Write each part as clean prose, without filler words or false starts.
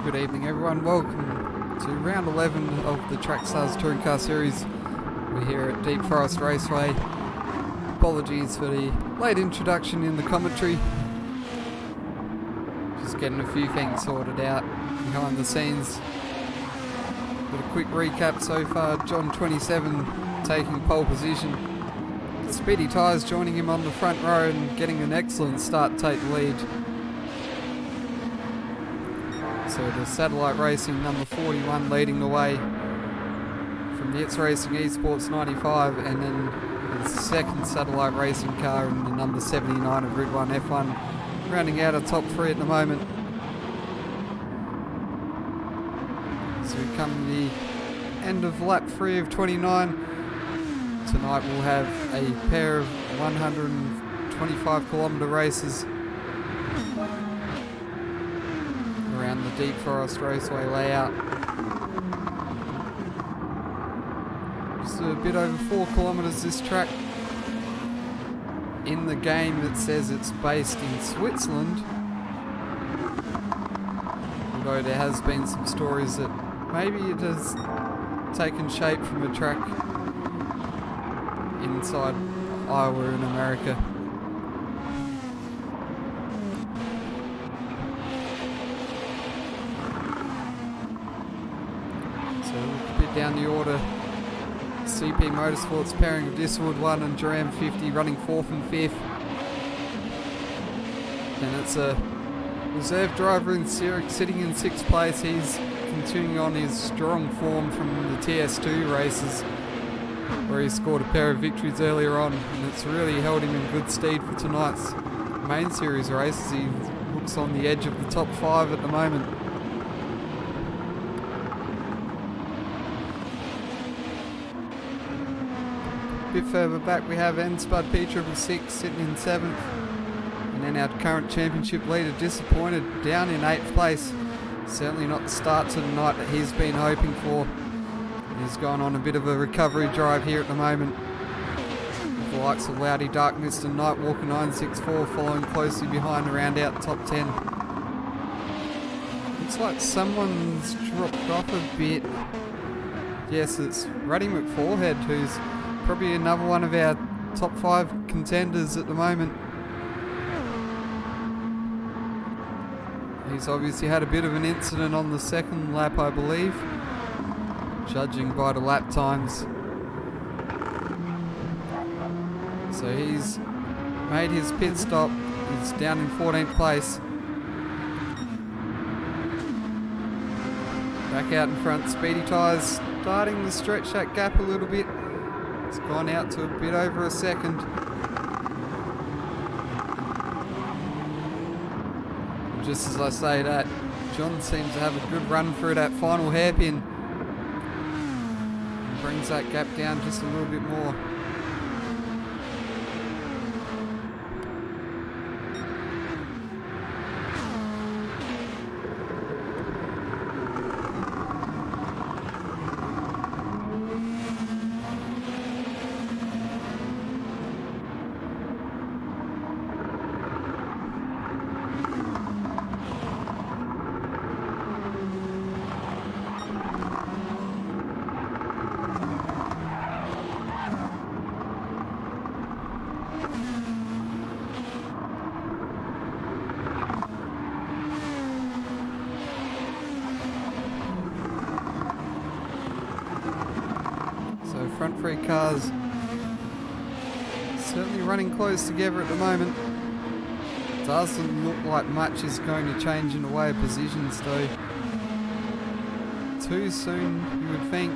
Good evening everyone, welcome to round 11 of the Trackstars Touring Car Series. We're here at Deep Forest Raceway. Apologies for the late introduction in the commentary. Just getting a few things sorted out behind the scenes. With a quick recap so far, John 27 taking pole position. Speedy Tyres joining him on the front row and getting an excellent start to take the lead. So the Satellite Racing number 41 leading the way from the It's Racing Esports 95, and then the second Satellite Racing car in the number 79 of Grid 1 F1 rounding out a top three at the moment. So we come to the end of lap 3 of 29. Tonight we'll have a pair of 125 kilometre races around the Deep Forest Raceway layout. Just a bit over 4 kilometres this track. In the game it says it's based in Switzerland, although there has been some stories that maybe it has taken shape from a track inside Iowa in America. So a bit down the order, CP Motorsports pairing of Disselwood 1 and Duran 50 running 4th and 5th. And it's a reserve driver in Zurich sitting in 6th place. He's continuing on his strong form from the TS2 races, where he scored a pair of victories earlier on, and it's really held him in good stead for tonight's main series races. He looks on the edge of the top 5 at the moment. A bit further back we have Spud P666 sitting in 7th, and then our current championship leader Disappointed down in 8th place. Certainly not the start to the night that he's been hoping for. He's gone on a bit of a recovery drive here at the moment, with the likes of Loudy Dark Mist and Nightwalker 964 following closely behind to round out the top 10. Looks like someone's dropped off a bit. Yes, it's Ruddy McForehead, who's probably another one of our top 5 contenders at the moment. He's obviously had a bit of an incident on the second lap, I believe, judging by the lap times. So he's made his pit stop. He's down in 14th place. Back out in front, Speedy Tyres starting to stretch that gap a little bit. It's gone out to a bit over a second. Just as I say that, John seems to have a good run through that final hairpin. Brings that gap down just a little bit more. Front three cars certainly running close together at the moment. Doesn't look like much is going to change in the way of positions though. Too soon, you would think,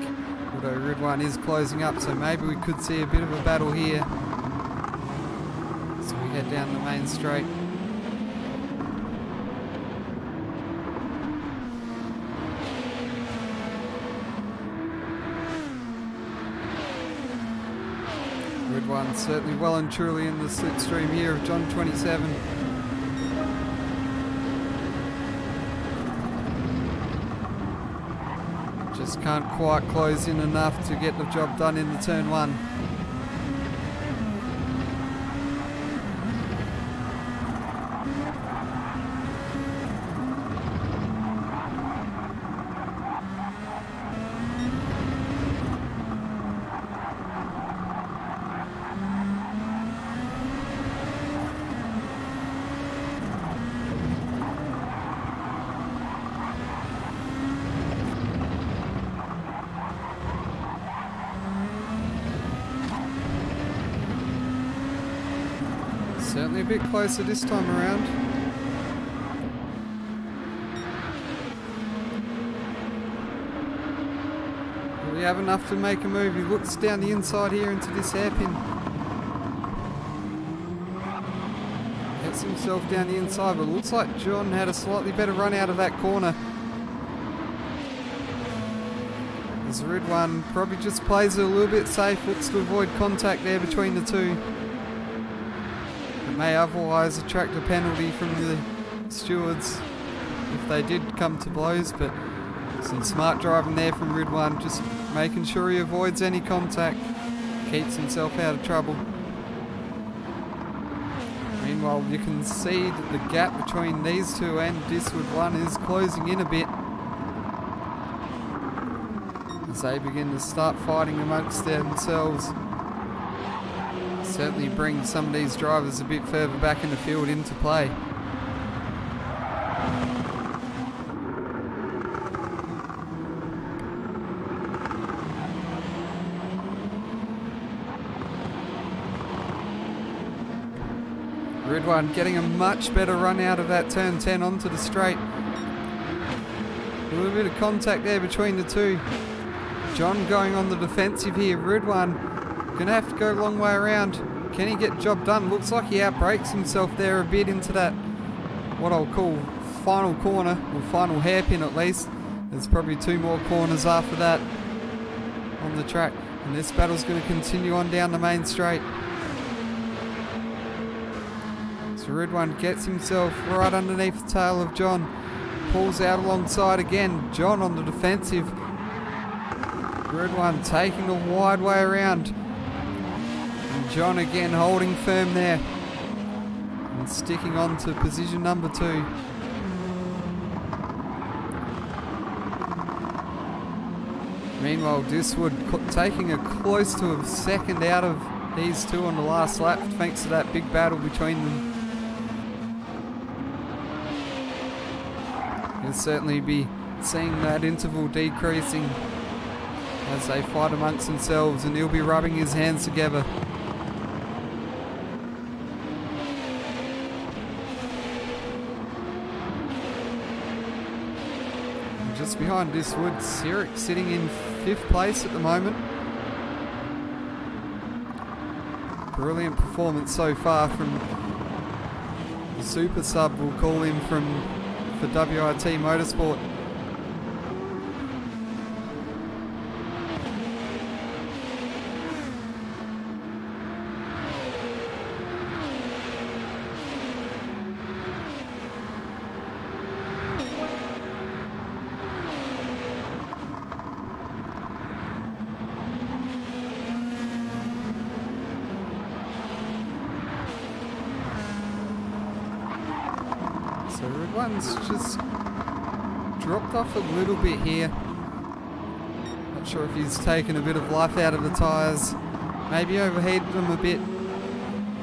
although Grid 1 is closing up, so maybe we could see a bit of a battle here. So we head down the main straight. Grid 1 certainly well and truly in the slipstream here of John 27. Just can't quite close in enough to get the job done in the turn 1. Certainly a bit closer this time around. Will he have enough to make a move? He looks down the inside here into this hairpin. Gets himself down the inside, but looks like John had a slightly better run out of that corner. As Ridwan probably just plays it a little bit safe, looks to avoid contact there between the two. It may otherwise attract a penalty from the stewards if they did come to blows, but some smart driving there from Ridwan, just making sure he avoids any contact, keeps himself out of trouble. Meanwhile, you can see that the gap between these two and Diswood 1 is closing in a bit as they begin to start fighting amongst themselves. Certainly bring some of these drivers a bit further back in the field into play. Ridwan getting a much better run out of that turn 10 onto the straight. A little bit of contact there between the two. John going on the defensive here. Ridwan going to have to go a long way around. Can he get the job done? Looks like he outbrakes himself there a bit into that, what I'll call final corner, or final hairpin at least. There's probably two more corners after that on the track. And this battle's going to continue on down the main straight. So Ridwan gets himself right underneath the tail of John. Pulls out alongside again. John on the defensive. Ridwan taking the wide way around. And John again holding firm there. And sticking on to position number 2. Meanwhile, Diswood taking a close to a second out of these two on the last lap thanks to that big battle between them. You'll certainly be seeing that interval decreasing as they fight amongst themselves, and he'll be rubbing his hands together. And just behind Diswood, Sirik sitting in 5th place at the moment. Brilliant performance so far from the super sub, we'll call him, for WIT Motorsport. So Ridwan's just dropped off a little bit here. Not sure if he's taken a bit of life out of the tyres. Maybe overheated them a bit.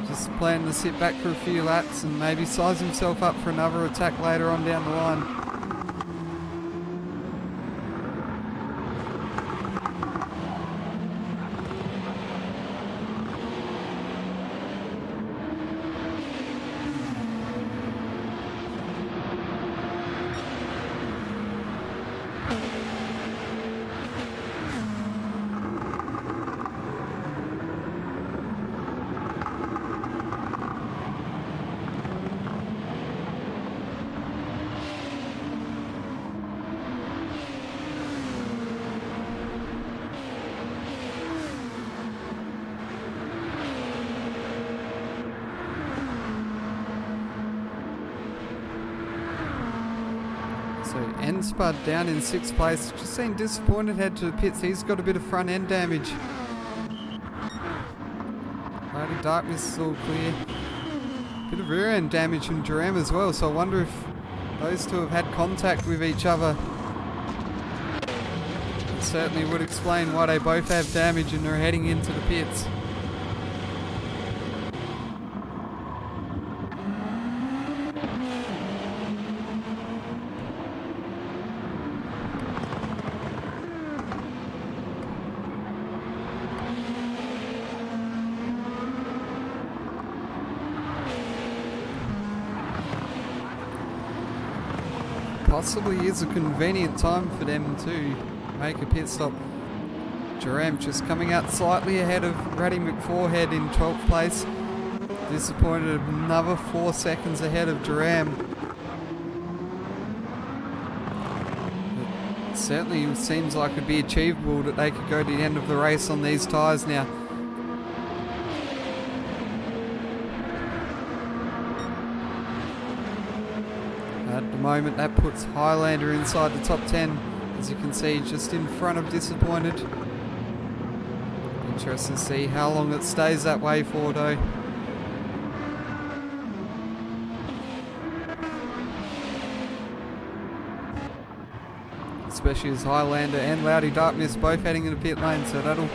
Just planning to sit back for a few laps and maybe size himself up for another attack later on down the line. So N-Spud down in 6th place. Just seen disappointed head to the pits. He's got a bit of front end damage. Cloudy Darkness is all clear. Bit of rear end damage from Duram as well. So I wonder if those two have had contact with each other. It certainly would explain why they both have damage and are heading into the pits. possibly is a convenient time for them to make a pit stop. Duram just coming out slightly ahead of Ratty McForehead in 12th place. Disappointed, another 4 seconds ahead of Duram. It certainly seems like it'd be achievable that they could go to the end of the race on these tyres now. At the moment that puts Highlander inside the top 10. As you can see, just in front of Disappointed. Interesting to see how long it stays that way for though. Especially as Highlander and Loudy Darkness both heading in the pit lane, so that'll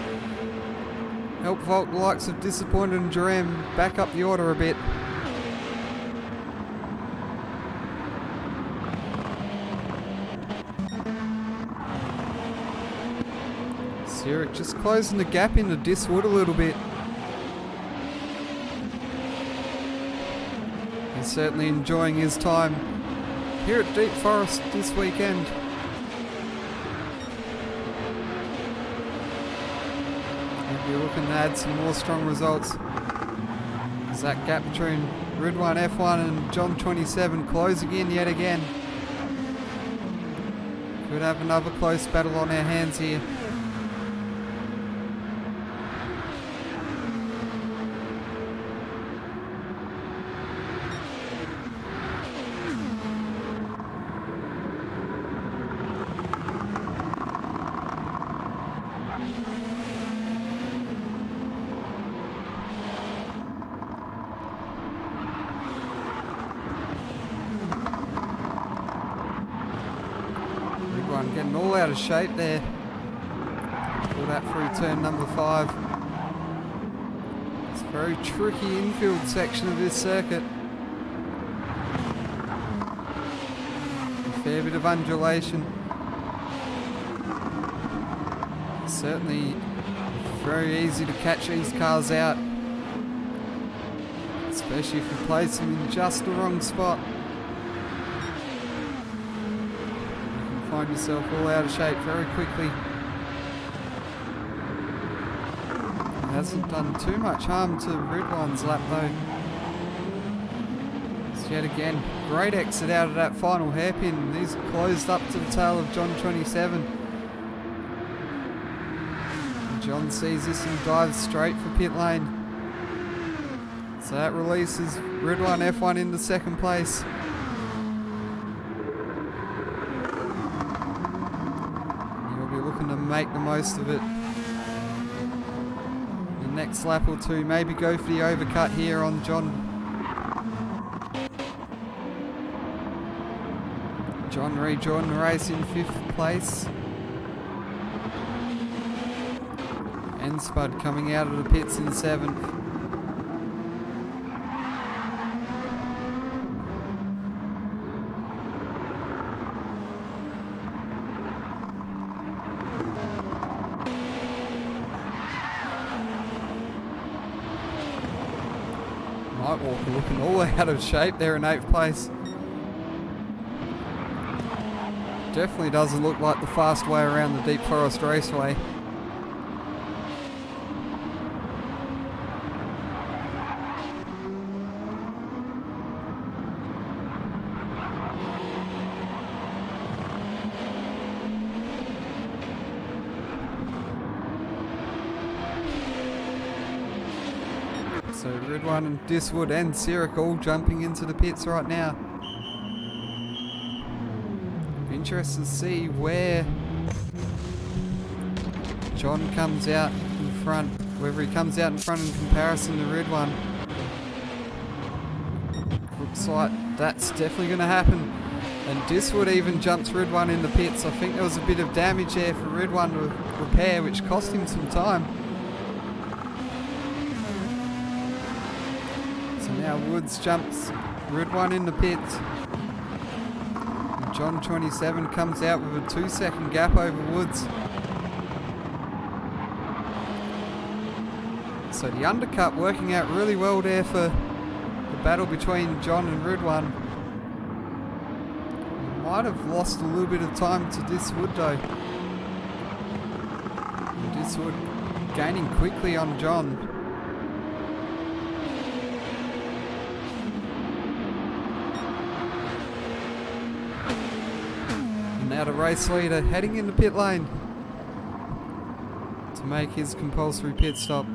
help vault the likes of Disappointed and Duram back up the order a bit. Sirik just closing the gap into Diswood a little bit. He's certainly enjoying his time here at Deep Forest this weekend. We're looking to add some more strong results. As that gap between Ridwan F1 and John 27 closing in yet again. Could have another close battle on our hands here. Getting all out of shape there. Pull that through turn number 5. It's a very tricky infield section of this circuit. A fair bit of undulation. Certainly very easy to catch these cars out. Especially if you place them in just the wrong spot. Find yourself all out of shape very quickly. It hasn't done too much harm to Ridwan's lap though. So yet again, great exit out of that final hairpin. These closed up to the tail of John 27. John sees this and dives straight for pit lane. So that releases Ridwan F1 into second place. Looking to make the most of it. The next lap or two, maybe go for the overcut here on John. John rejoined the race in 5th place. And Spud coming out of the pits in 7th. Nightwalker looking all out of shape there in 8th place. Definitely doesn't look like the fast way around the Deep Forest Raceway. So Ridwan and Diswood and Sirik all jumping into the pits right now. Be interested to see where John comes out in front, whether he comes out in front in comparison to Ridwan. Looks like that's definitely going to happen. And Diswood even jumps Ridwan in the pits. I think there was a bit of damage there for Ridwan to repair, which cost him some time. Now Woods jumps Ridwan in the pits. And John 27 comes out with a 2-second gap over Woods. So the undercut working out really well there for the battle between John and Ridwan. might have lost a little bit of time to Diswood though. And Diswood gaining quickly on John. And now the race leader heading into pit lane to make his compulsory pit stop.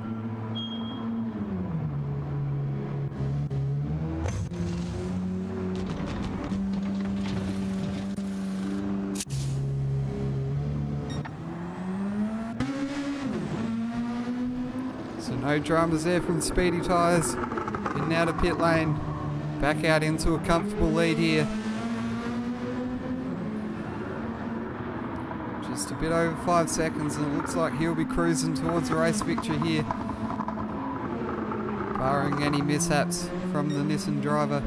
So no dramas there from Speedy Tyres. In now to pit lane. Back out into a comfortable lead here. Just a bit over 5 seconds and it looks like he'll be cruising towards a race victory here. Barring any mishaps from the Nissan driver.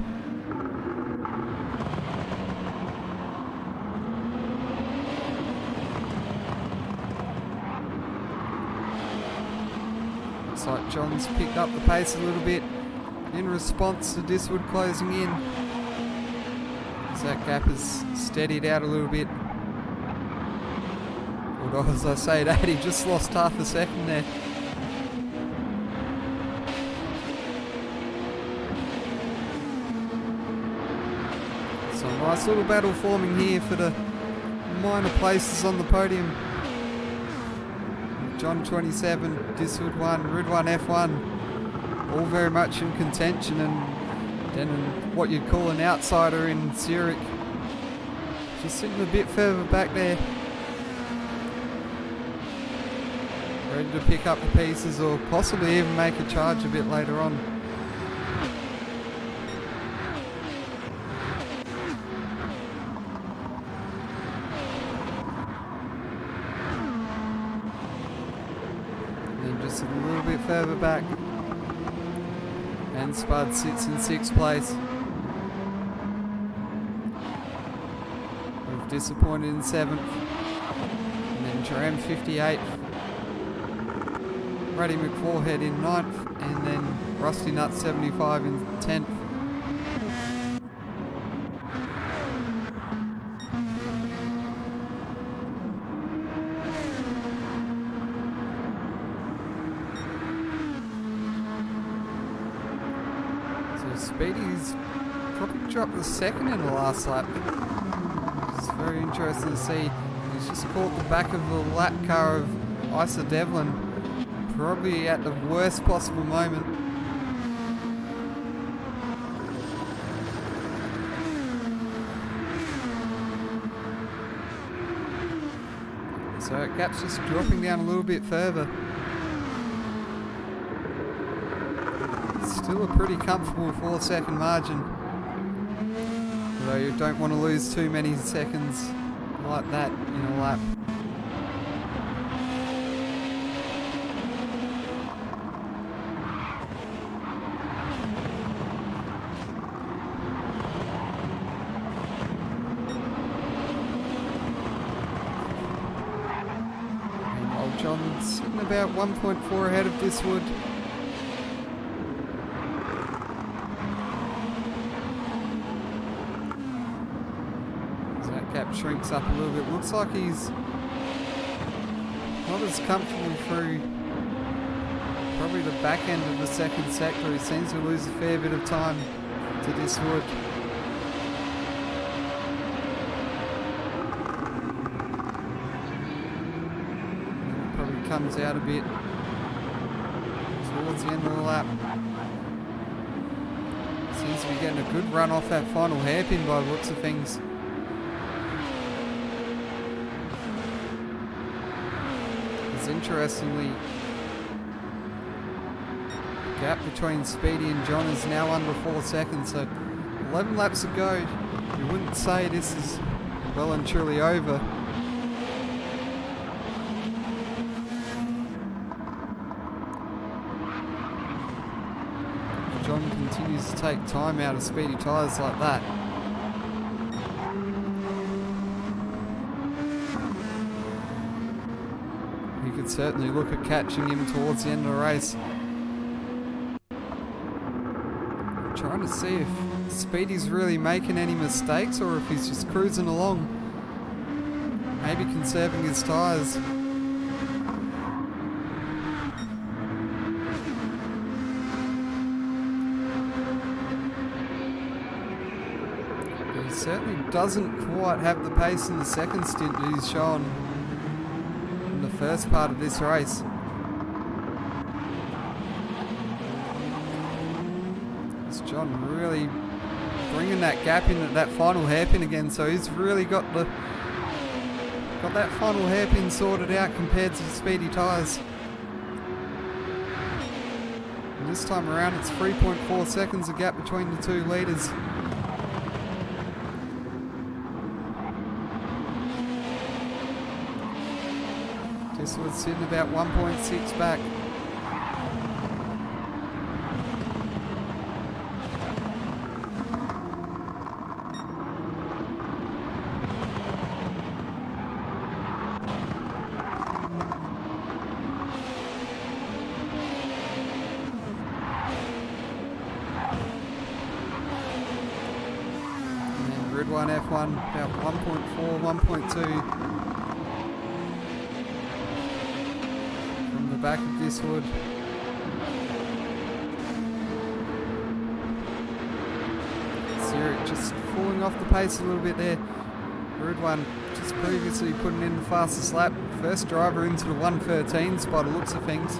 Looks like John's picked up the pace a little bit in response to Diswood closing in. As that gap has steadied out a little bit. Although as I say that, he just lost half a second there. So a nice little battle forming here for the minor places on the podium. John 27, Diswood 1, Ridwan F1, all very much in contention, and then what you'd call an outsider in Zurich, just sitting a bit further back there, ready to pick up the pieces or possibly even make a charge a bit later on. Just a little bit further back, and Spud sits in 6th place. We've Disappointed in 7th, and then Jerem 58th, Ruddy McForehead in 9th, and then Rusty Nut 75 in 10th. Speedy's probably dropped the second in the last lap. It's very interesting to see. He's just caught the back of the lap car of Isa Devlin, probably at the worst possible moment. So that gap's just dropping down a little bit further. Still a pretty comfortable 4-second margin, although you don't want to lose too many seconds like that in a lap. And old John's sitting about 1.4 ahead of Diswood. Gap shrinks up a little bit. Looks like he's not as comfortable through probably the back end of the second sector. He seems to lose a fair bit of time to Diswood. Probably comes out a bit towards the end of the lap. Seems to be getting a good run off that final hairpin by the looks of things. Interestingly, the gap between Speedy and John is now under 4 seconds, so 11 laps to go. You wouldn't say this is well and truly over. John continues to take time out of Speedy Tyres like that. Could certainly look at catching him towards the end of the race. Trying to see if Speedy's really making any mistakes or if he's just cruising along. Maybe conserving his tyres. But he certainly doesn't quite have the pace in the second stint that he's shown in the first part of this race. It's John really bringing that gap in at that final hairpin again, so he's really got that final hairpin sorted out compared to the Speedy tyres. And this time around it's 3.4 seconds a gap between the two leaders. This was sitting about 1.6 back. Grid 1 F1 about 1.4, 1.2 from the back of Diswood. Zurich just falling off the pace a little bit there. Grid 1 just previously putting in the fastest lap. First driver into the 1:13s by the looks of things.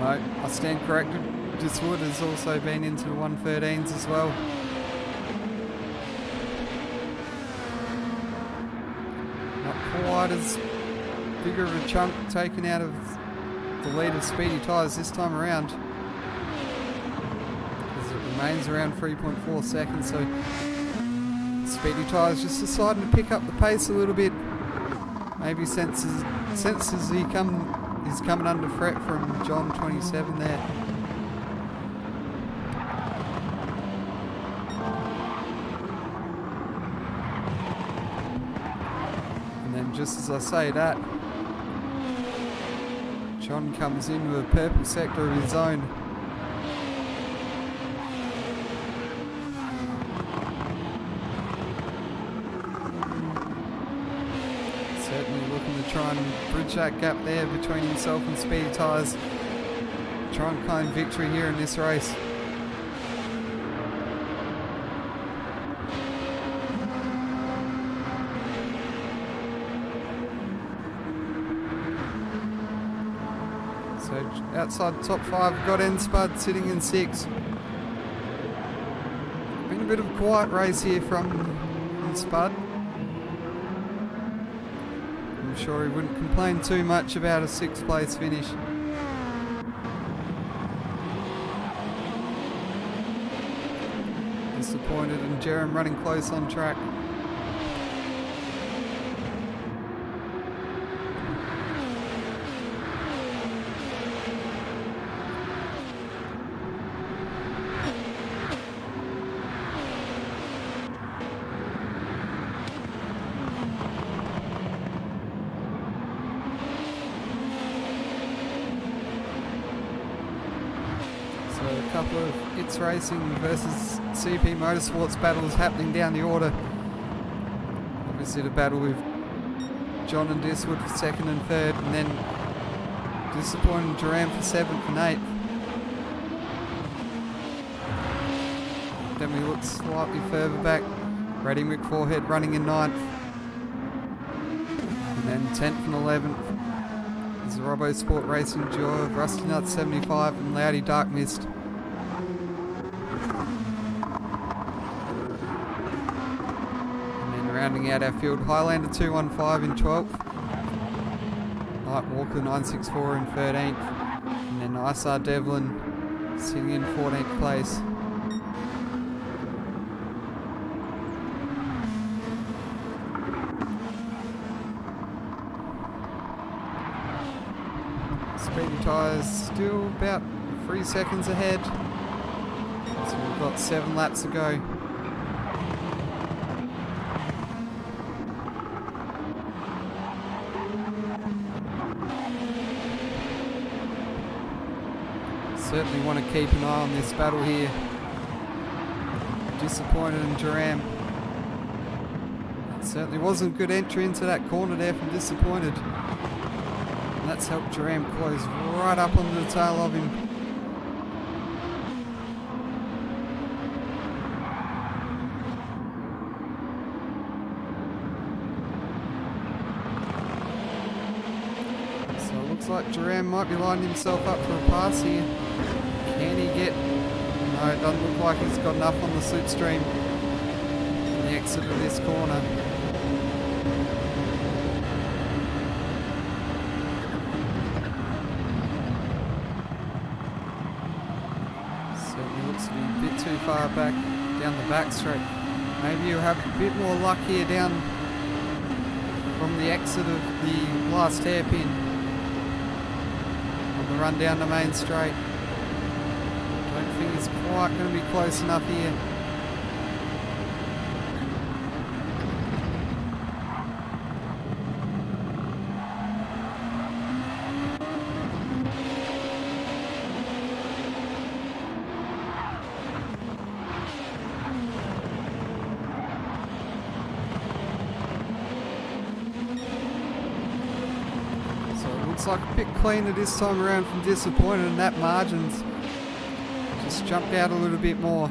No, I stand corrected. Diswood has also been into the 1:13s as well. Quite as bigger of a chunk taken out of the lead of Speedy tyres this time around, because it remains around 3.4 seconds, so Speedy tyres just deciding to pick up the pace a little bit. Maybe senses he's coming under threat from John 27 there. Just as I say that, John comes in with a purple sector of his own. Certainly looking to try and bridge that gap there between himself and Speedy tyres. Try and claim victory here in this race. So outside the top 5, we've got N-Spud sitting in 6. Been a bit of a quiet race here from Spud. I'm sure he wouldn't complain too much about a 6th place finish. Disappointed in Jerem running close on track. A couple of It's Racing versus CP Motorsports battles happening down the order. Obviously the battle with John and Diswood for 2nd and 3rd, and then disappointing Duran for 7th and 8th. Then we look slightly further back, Reddy McForehead running in 9th, and then 10th and 11th is the Robbo Sport Racing duo of Rusty Nut 75 and Loudy Dark Mist. Rounding out our field, Highlander 215 in 12th, Night Walker 964 in 13th, and then Isar Devlin sitting in 14th place. Speedy tyres still about 3 seconds ahead, so we've got 7 laps to go. Certainly want to keep an eye on this battle here. Disappointed in Duran. That certainly wasn't a good entry into that corner there from Disappointed. And that's helped Duran close right up onto the tail of him. So it looks like Duran might be lining himself up for a pass here. Can he get... No, it doesn't look like he's got enough on the slipstream in the exit of this corner. Certainly looks to be a bit too far back down the back straight. Maybe you'll have a bit more luck here down from the exit of the last hairpin on the run down the main straight. I think it's quite going to be close enough here. So it looks like a bit cleaner this time around from Disappointed, and that margin's just jumped out a little bit more.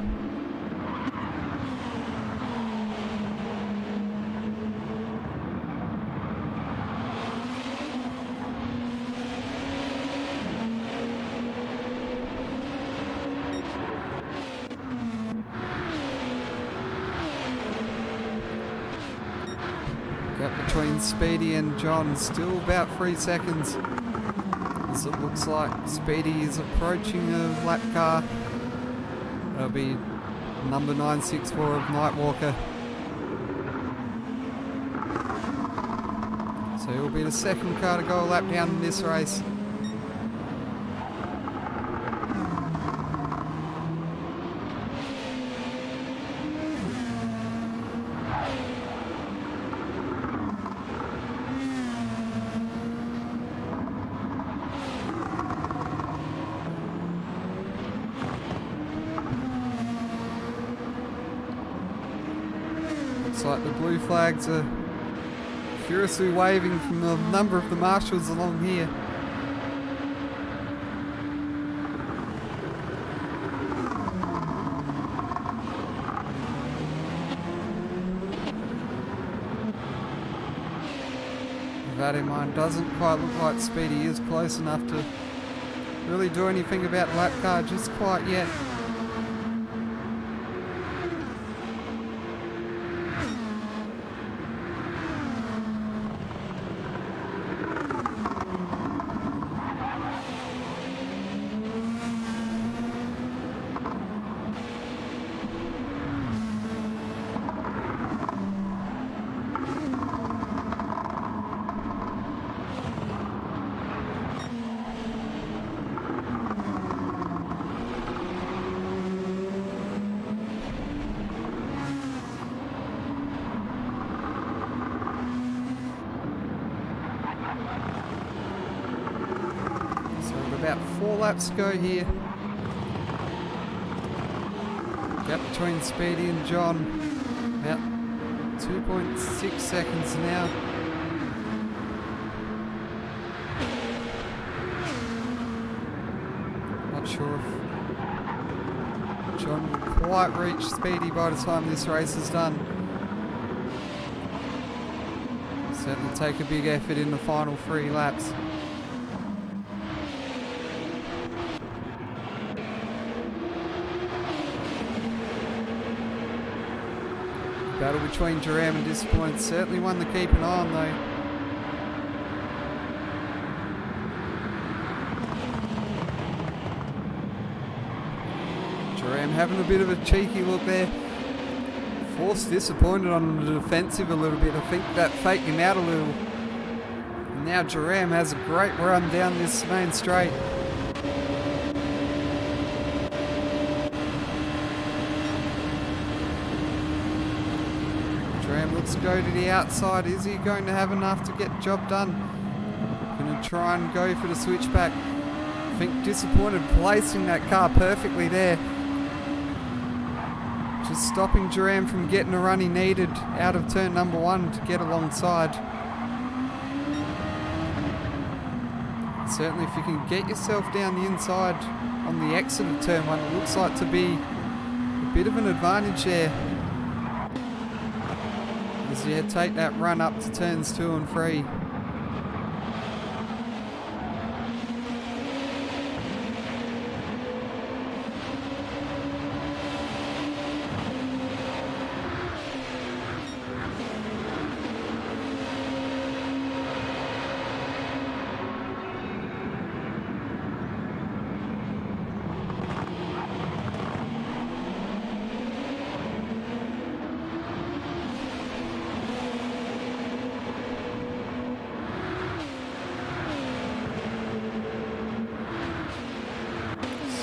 Gap between Speedy and John still about 3 seconds. As it looks like Speedy is approaching the lap car. That'll be number 964 of Nightwalker. So he'll be the second car to go a lap down in this race. Looks like the blue flags are furiously waving from a number of the marshals along here. With that in mind, doesn't quite look like Speedy is close enough to really do anything about the lap car just quite yet. About 4 laps to go here. Gap between Speedy and John about 2.6 seconds now. Not sure if John will quite reach Speedy by the time this race is done. Certainly take a big effort in the final 3 laps. Battle between Duran and Disappointed, certainly one to keep an eye on though. Duran having a bit of a cheeky look there. Forced Disappointed on the defensive a little bit. I think that faked him out a little. And now Duran has a great run down this main straight. Looks to go to the outside. Is he going to have enough to get the job done? Going to try and go for the switchback. I think Disappointed placing that car perfectly there. Just stopping Duran from getting the run he needed out of turn number 1 to get alongside. Certainly if you can get yourself down the inside on the exit of turn 1, it looks like to be a bit of an advantage there. As you take that run up to turns 2 and 3.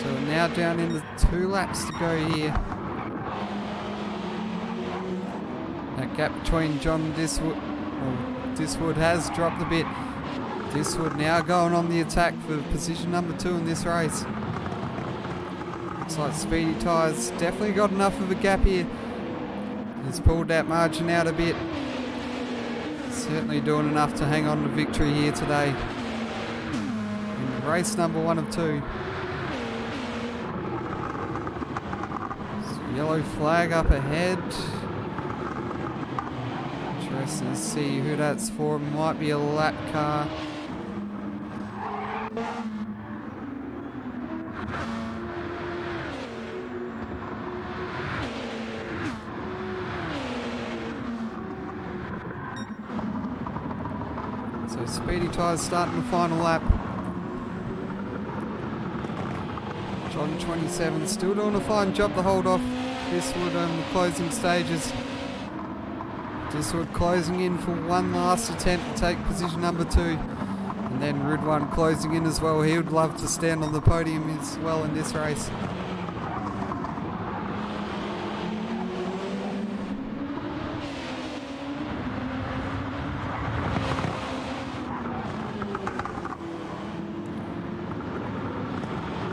So now down into 2 laps to go here. That gap between John and Diswood has dropped a bit. Diswood now going on the attack for position number 2 in this race. Looks like Speedy Tyres definitely got enough of a gap here. He's pulled that margin out a bit. Certainly doing enough to hang on to victory here today. In race number 1 of 2. Yellow flag up ahead. Interesting to see who that's for. Might be a lap car. So Speedy Tyres starting the final lap. John 27 still doing a fine job to hold off Diswood on the closing stages. Diswood closing in for one last attempt to take position number 2. And then Ridwan closing in as well. He would love to stand on the podium as well in this race.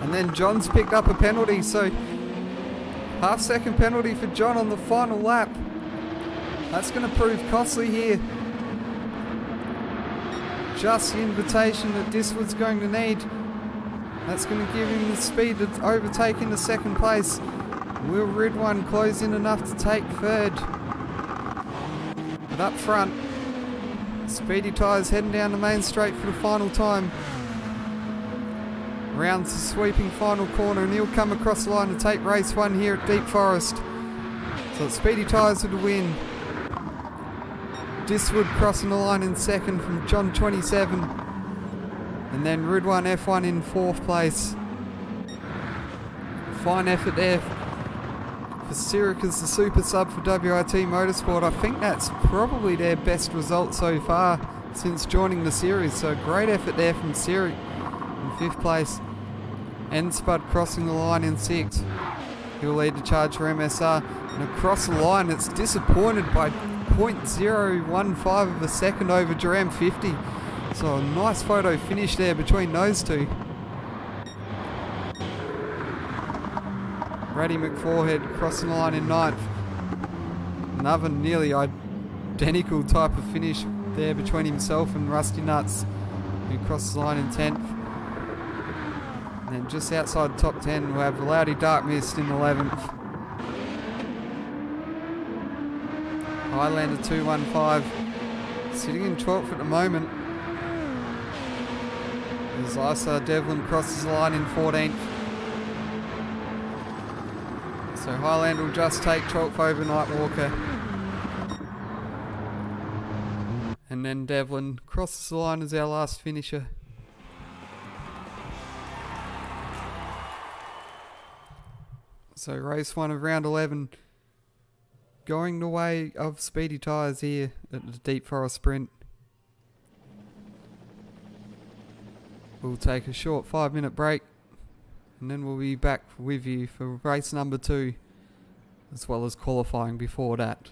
And then John's picked up a penalty, so half-second penalty for John on the final lap. That's going to prove costly here. Just the invitation that Diswood's going to need. That's going to give him the speed to overtake into second place. Will Ridwan close in enough to take third? But up front, Speedy Tyres heading down the main straight for the final time. Rounds the sweeping final corner, and he'll come across the line to take race 1 here at Deep Forest. So it's Speedy Tyres with the win. Diswood crossing the line in second from John 27. And then Ridwan F1 in 4th place. Fine effort there for Sirik as the super sub for WIT Motorsport. I think that's probably their best result so far since joining the series. So great effort there from Sirik in 5th place. N-Spud crossing the line in 6th. He'll lead the charge for MSR. And across the line, it's disappointed by 0.015 of a second over Duran 50. So a nice photo finish there between those two. Brady McForehead crossing the line in 9th. Another nearly identical type of finish there between himself and Rusty Nuts, who crosses the line in 10th. And then just outside the top 10 we'll have Loudy Dark Mist in 11th. Highlander 215 sitting in 12th at the moment. As Isa Devlin crosses the line in 14th. So Highlander will just take 12th over Nightwalker. And then Devlin crosses the line as our last finisher. So race 1 of round 11 going the way of Speedy Tyres here at the Deep Forest Sprint. We'll take a short 5-minute break and then we'll be back with you for race number 2 as well as qualifying before that.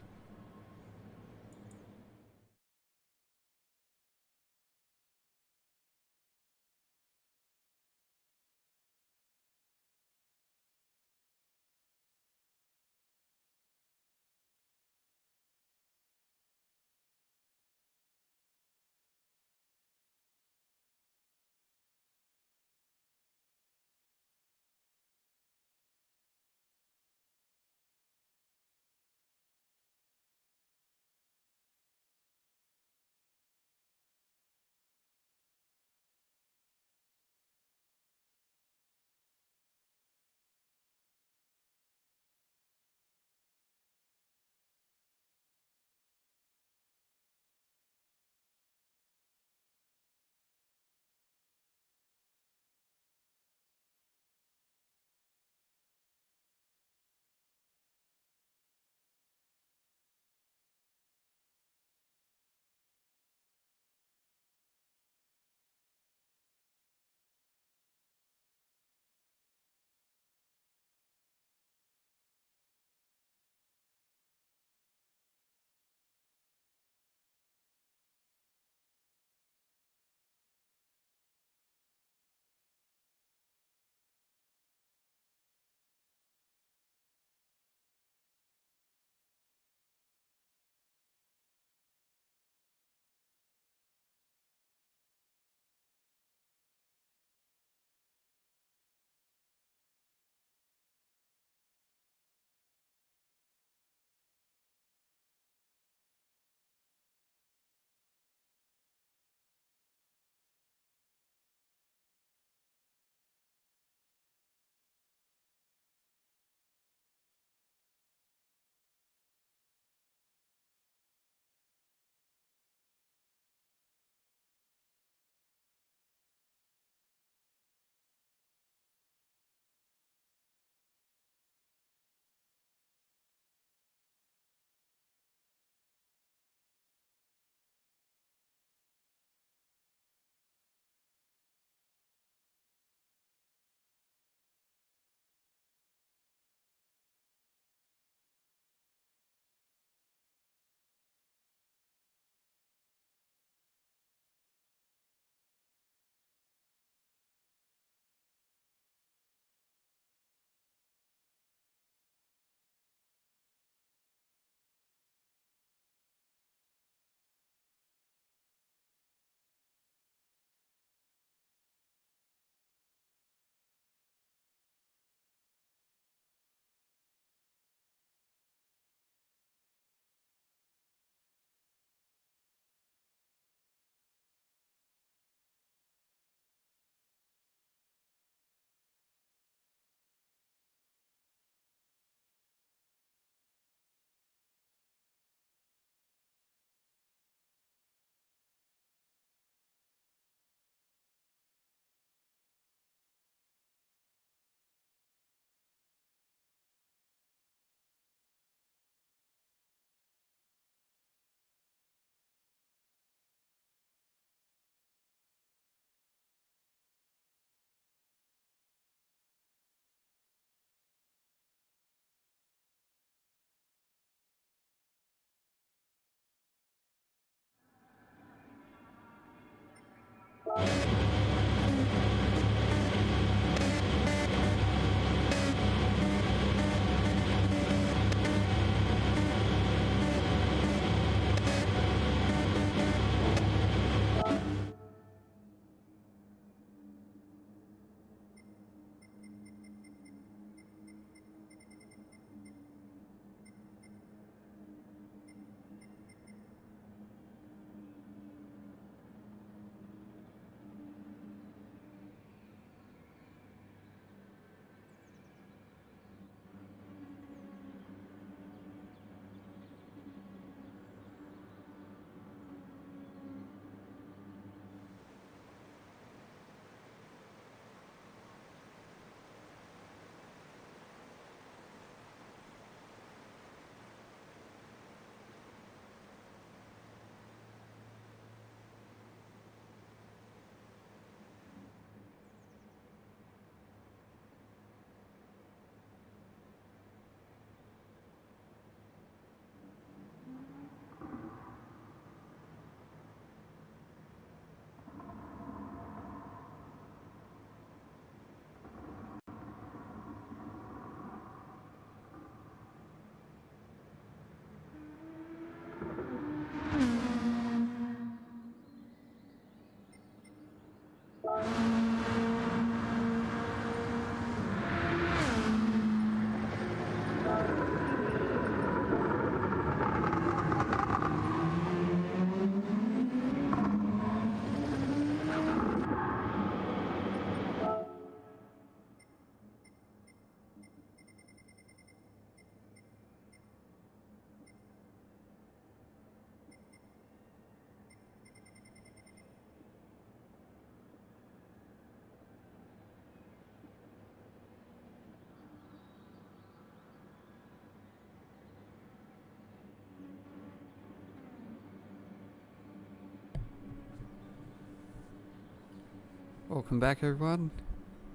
Welcome back, everyone.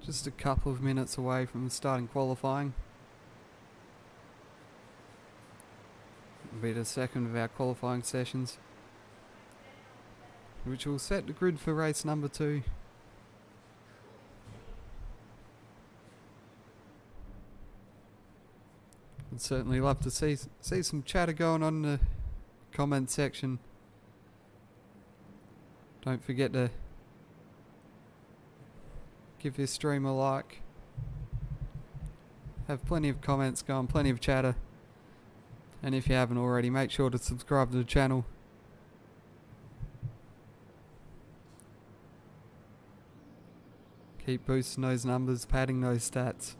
Just a couple of minutes away from starting qualifying. It'll be the second of our qualifying sessions, which will set the grid for race number 2. I'd certainly love to see some chatter going on in the comment section. Don't forget to give this stream a like. Have plenty of comments going, plenty of chatter. And if you haven't already, make sure to subscribe to the channel. Keep boosting those numbers, padding those stats.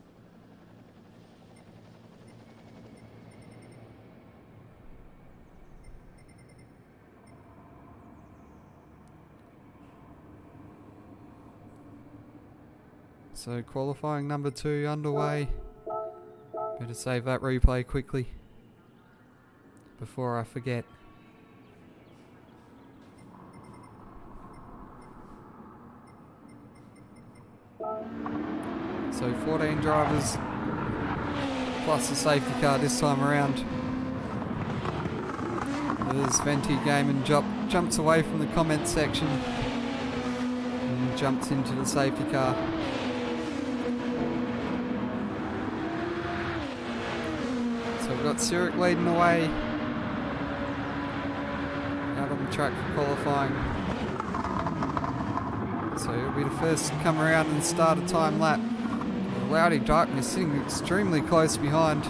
So qualifying number 2 underway. Better save that replay quickly before I forget. So 14 drivers plus the safety car this time around. There's Venti Game jumps away from the comment section and jumps into the safety car. So we've got Sirik leading the way out on the track for qualifying. So he'll be the first to come around and start a time lap. Loudy Darkness sitting extremely close behind.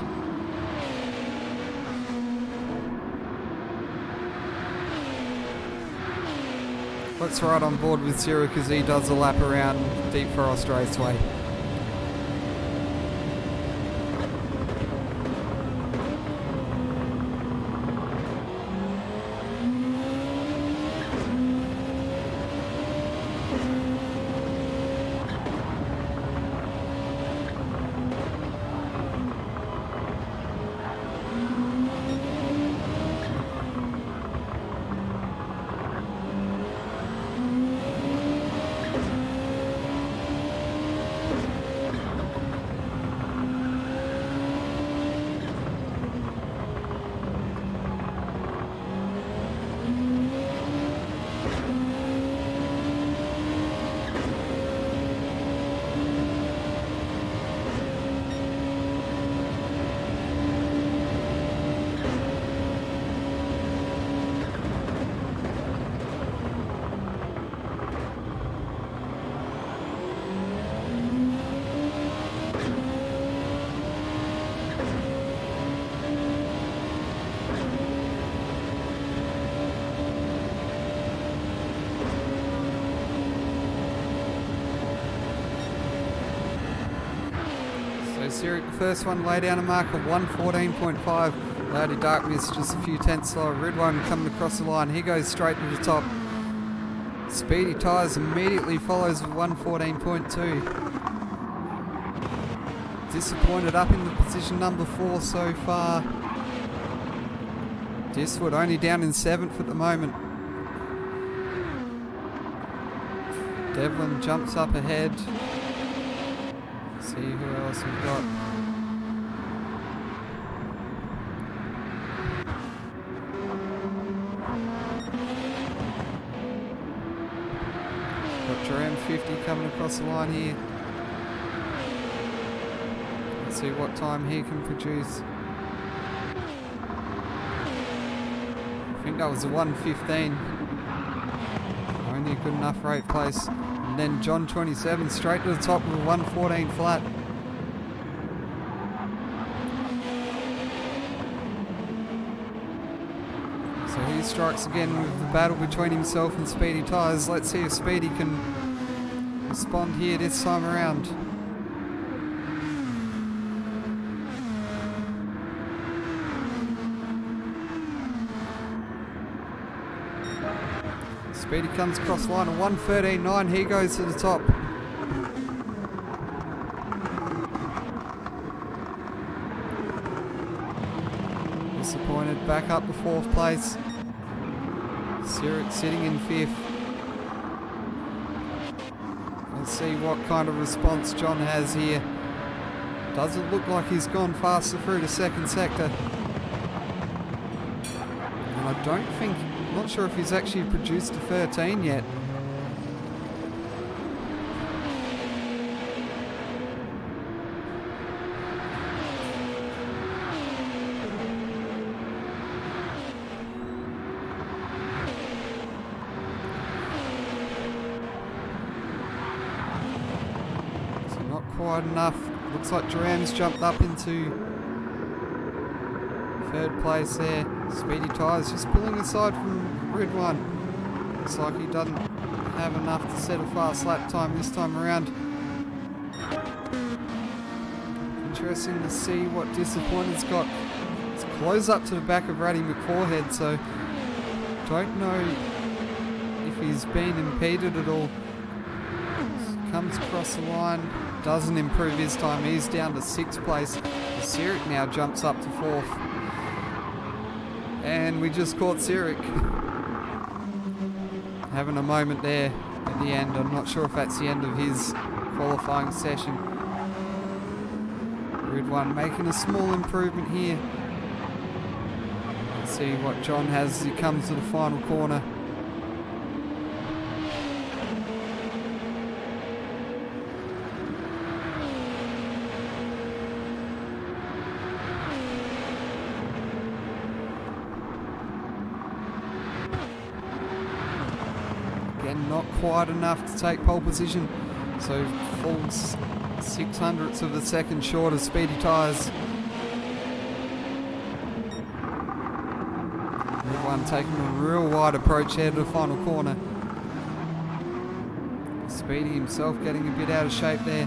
Let's ride on board with Sirik as he does a lap around Deep Forest Raceway. Sirik, the first one, lay down a mark of 1:14.5. Loudy Darkness just a few tenths slower. Red one coming across the line. He goes straight to the top. Speedy Tyres immediately follows with 1:14.2. Disappointed up in the position number 4 so far. Diswood only down in 7th at the moment. Devlin jumps up ahead. See who else we've got. Got Jerome 50 coming across the line here. Let's see what time he can produce. I think that was a 1:15. Only a good enough rate place. And then John 27 straight to the top with a 1:14 flat. So he strikes again with the battle between himself and Speedy Tyres. Let's see if Speedy can respond here this time around. Speedy comes across the line at 1:13.9. He goes to the top. Disappointed, back up to 4th place. Sirik sitting in 5th. We'll see what kind of response John has here. Doesn't look like he's gone faster through the second sector. And I don't think, not sure if he's actually produced a 13 yet. Quite enough. Looks like Duram's jumped up into third place there. Speedy Tyres just pulling aside from Red One. Looks like he doesn't have enough to set a fast lap time this time around. Interesting to see what Disappointed's got. It's close up to the back of Ratty McForehead, so don't know if he's been impeded at all. Comes across the line. Doesn't improve his time. He's down to 6th place. Sirik now jumps up to 4th. And we just caught Sirik having a moment there at the end. I'm not sure if that's the end of his qualifying session. Red One making a small improvement here. Let's see what John has as he comes to the final corner. Again, not quite enough to take pole position, so falls 600ths of a second short of Speedy Tyres. Red One taking a real wide approach here to the final corner. Speedy himself getting a bit out of shape there.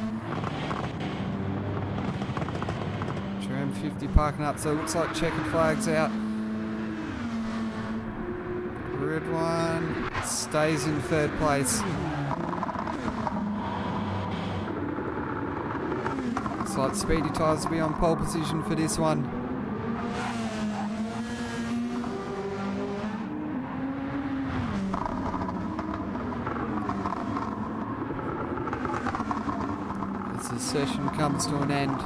Tram 50 parking up, so it looks like checkered flags out. Red One stays in third place. Looks like Speedy Tyres will be on pole position for this one. As the session comes to an end.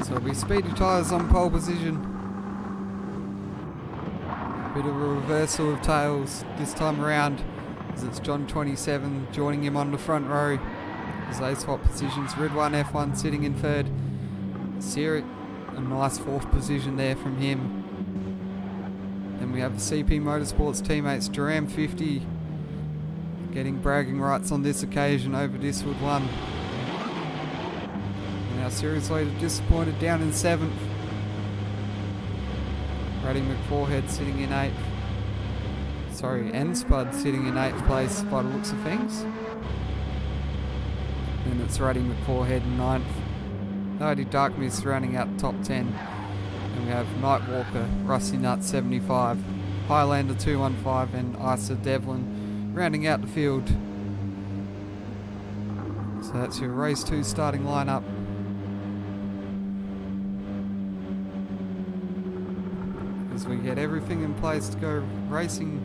So it'll be Speedy Tyres on pole position. Bit of a reversal of tails this time around, as it's John 27 joining him on the front row as they swap positions. Red One F1 sitting in third. Sirik, a nice 4th position there from him. Then we have the CP Motorsports teammates, Duram 50 getting bragging rights on this occasion over Diswood 1. Our series leader Disappointed down in 7th. Ratty McForehead sitting in 8th. Sorry, N-Spud sitting in 8th place by the looks of things. And it's Ratty McForehead in 9th. Lady Dark Mist rounding out the top 10. And we have Nightwalker, Rusty Nut 75, Highlander 215 and Isa Devlin rounding out the field. So that's your race 2 starting lineup. As we get everything in place to go racing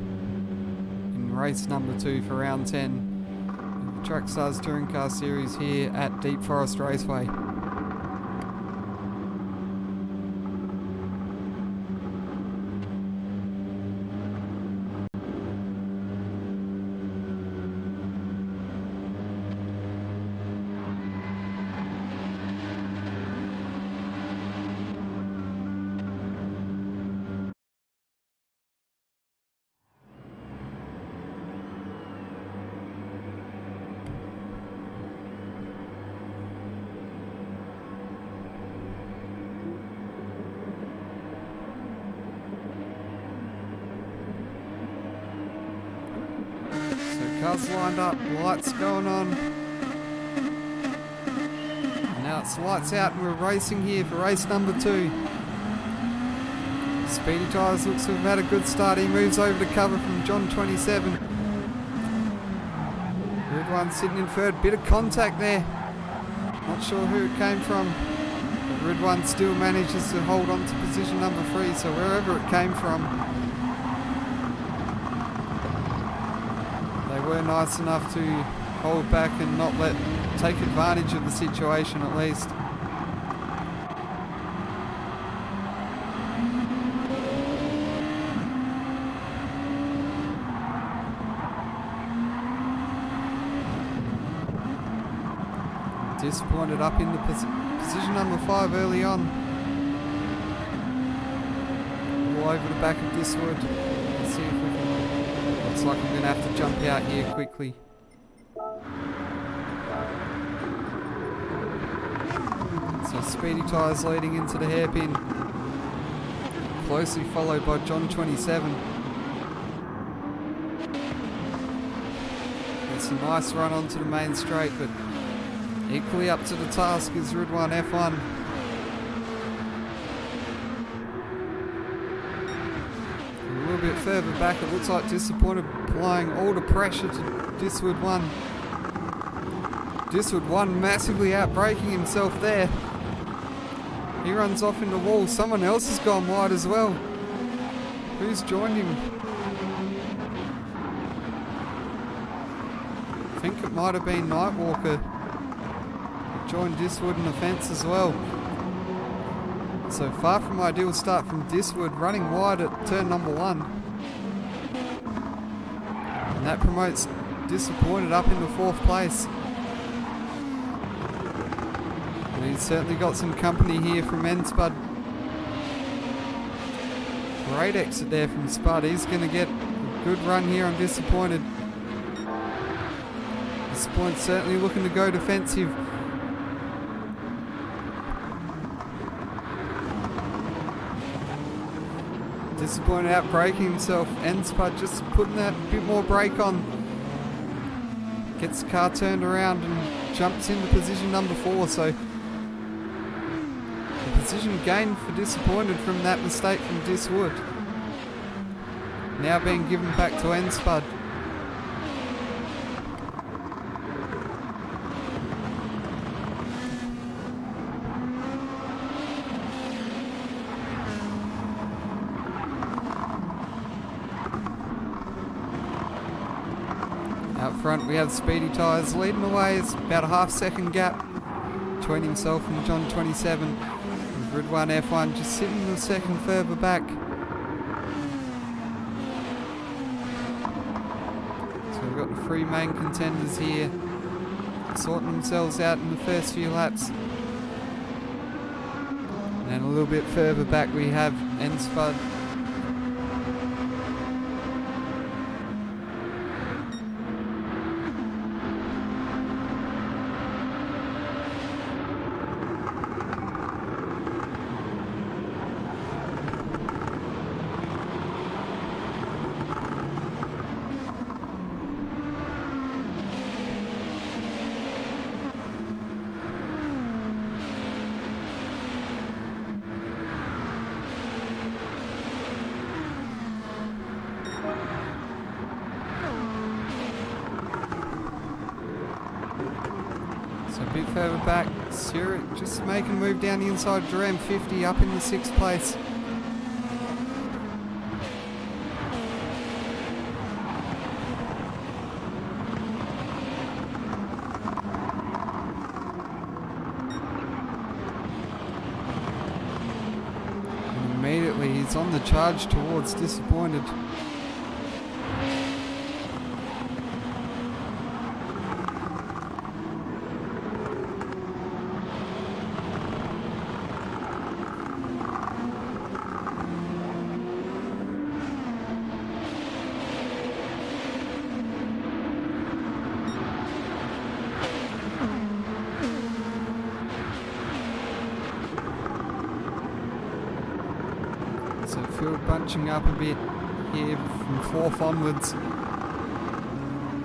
in race number 2 for round 10 of the Trackstars Touring Car Series here at Deep Forest Raceway. Cars lined up, lights going on. And now it's lights out and we're racing here for race number 2. Speedy Tyres looks to have had a good start. He moves over to cover from John 27. Red One sitting in third, bit of contact there. Not sure who it came from. But Red One still manages to hold on to position number 3, so wherever it came from. were nice enough to hold back and not take advantage of the situation at least. Disappointed up in the position number 5 early on. All over the back of Diswood. Let's see if we can. Looks like I'm going to have to jump out here quickly. So Speedy Tyres leading into the hairpin. Closely followed by John 27. It's a nice run onto the main straight, but equally up to the task is Ridwan F1. A little bit further back, it looks like Disappointed applying all the pressure to Diswood 1. Diswood 1 massively outbraking himself there. He runs off in the wall. Someone else has gone wide as well. Who's joined him? I think it might have been Nightwalker. Joined Diswood in the fence as well. So far from ideal start from Diswood, running wide at turn number 1. And that promotes Disappointed up into 4th place. And he's certainly got some company here from N-Spud. Great exit there from Spud. He's going to get a good run here on Disappointed. Disappointed certainly looking to go defensive. Disappointed out braking himself. N-Spud just putting that bit more brake on. Gets the car turned around and jumps into position number 4. So the position gained for Disappointed from that mistake from Diswood. Now being given back to N-Spud. Out front we have Speedy Tyres leading the way. It's about a half-second gap between himself and John 27. And Ridwan F1 just sitting a second further back. So we've got the 3 main contenders here sorting themselves out in the first few laps. And then a little bit further back we have N-Spud. So a bit further back, Sirik just making a move down the inside of Duran 50 up in the 6th place. And immediately he's on the charge towards Disappointed. So field bunching up a bit here from 4th onwards.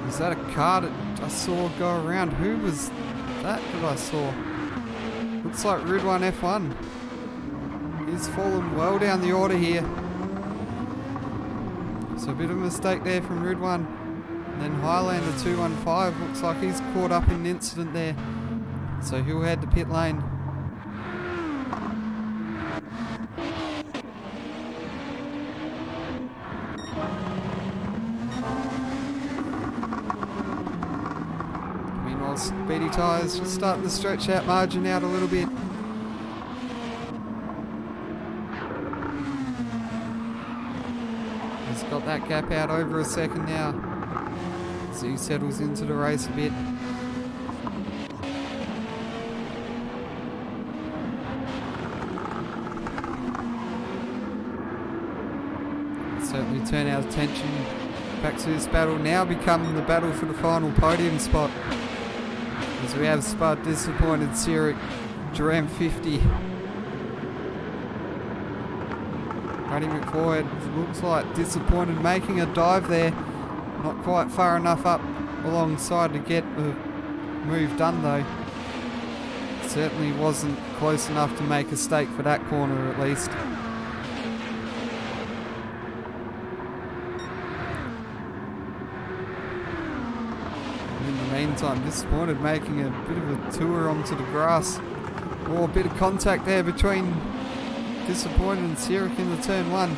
Was that a car that I saw go around? Who was that I saw? Looks like Ridwan F1. He's fallen well down the order here. So a bit of a mistake there from Ridwan. And then Highlander 215 looks like he's caught up in an incident there. So he'll head to pit lane. Speedy tyres just starting to stretch that margin out a little bit. He's got that gap out over a second now as he settles into the race a bit. Certainly turn our attention back to this battle, now becoming the battle for the final podium spot, as we have Spud Disappointed, Sirik, Duran 50. Ruddy McForhead looks like Disappointed making a dive there, not quite far enough up alongside to get the move done though. Certainly wasn't close enough to make a stake for that corner at least. Meantime, Disappointed making a bit of a tour onto the grass. Oh, a bit of contact there between Disappointed and Sirik in the turn one.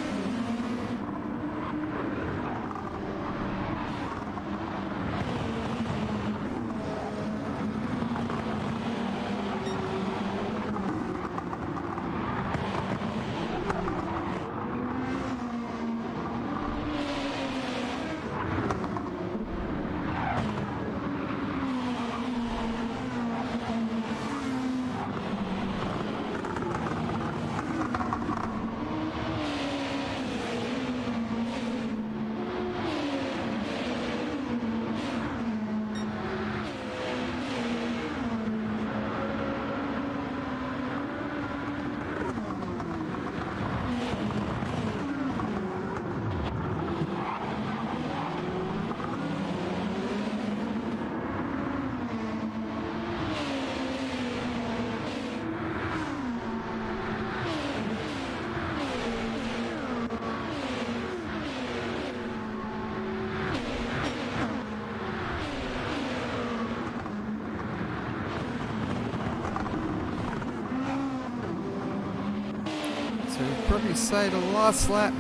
So we'd probably say the last lap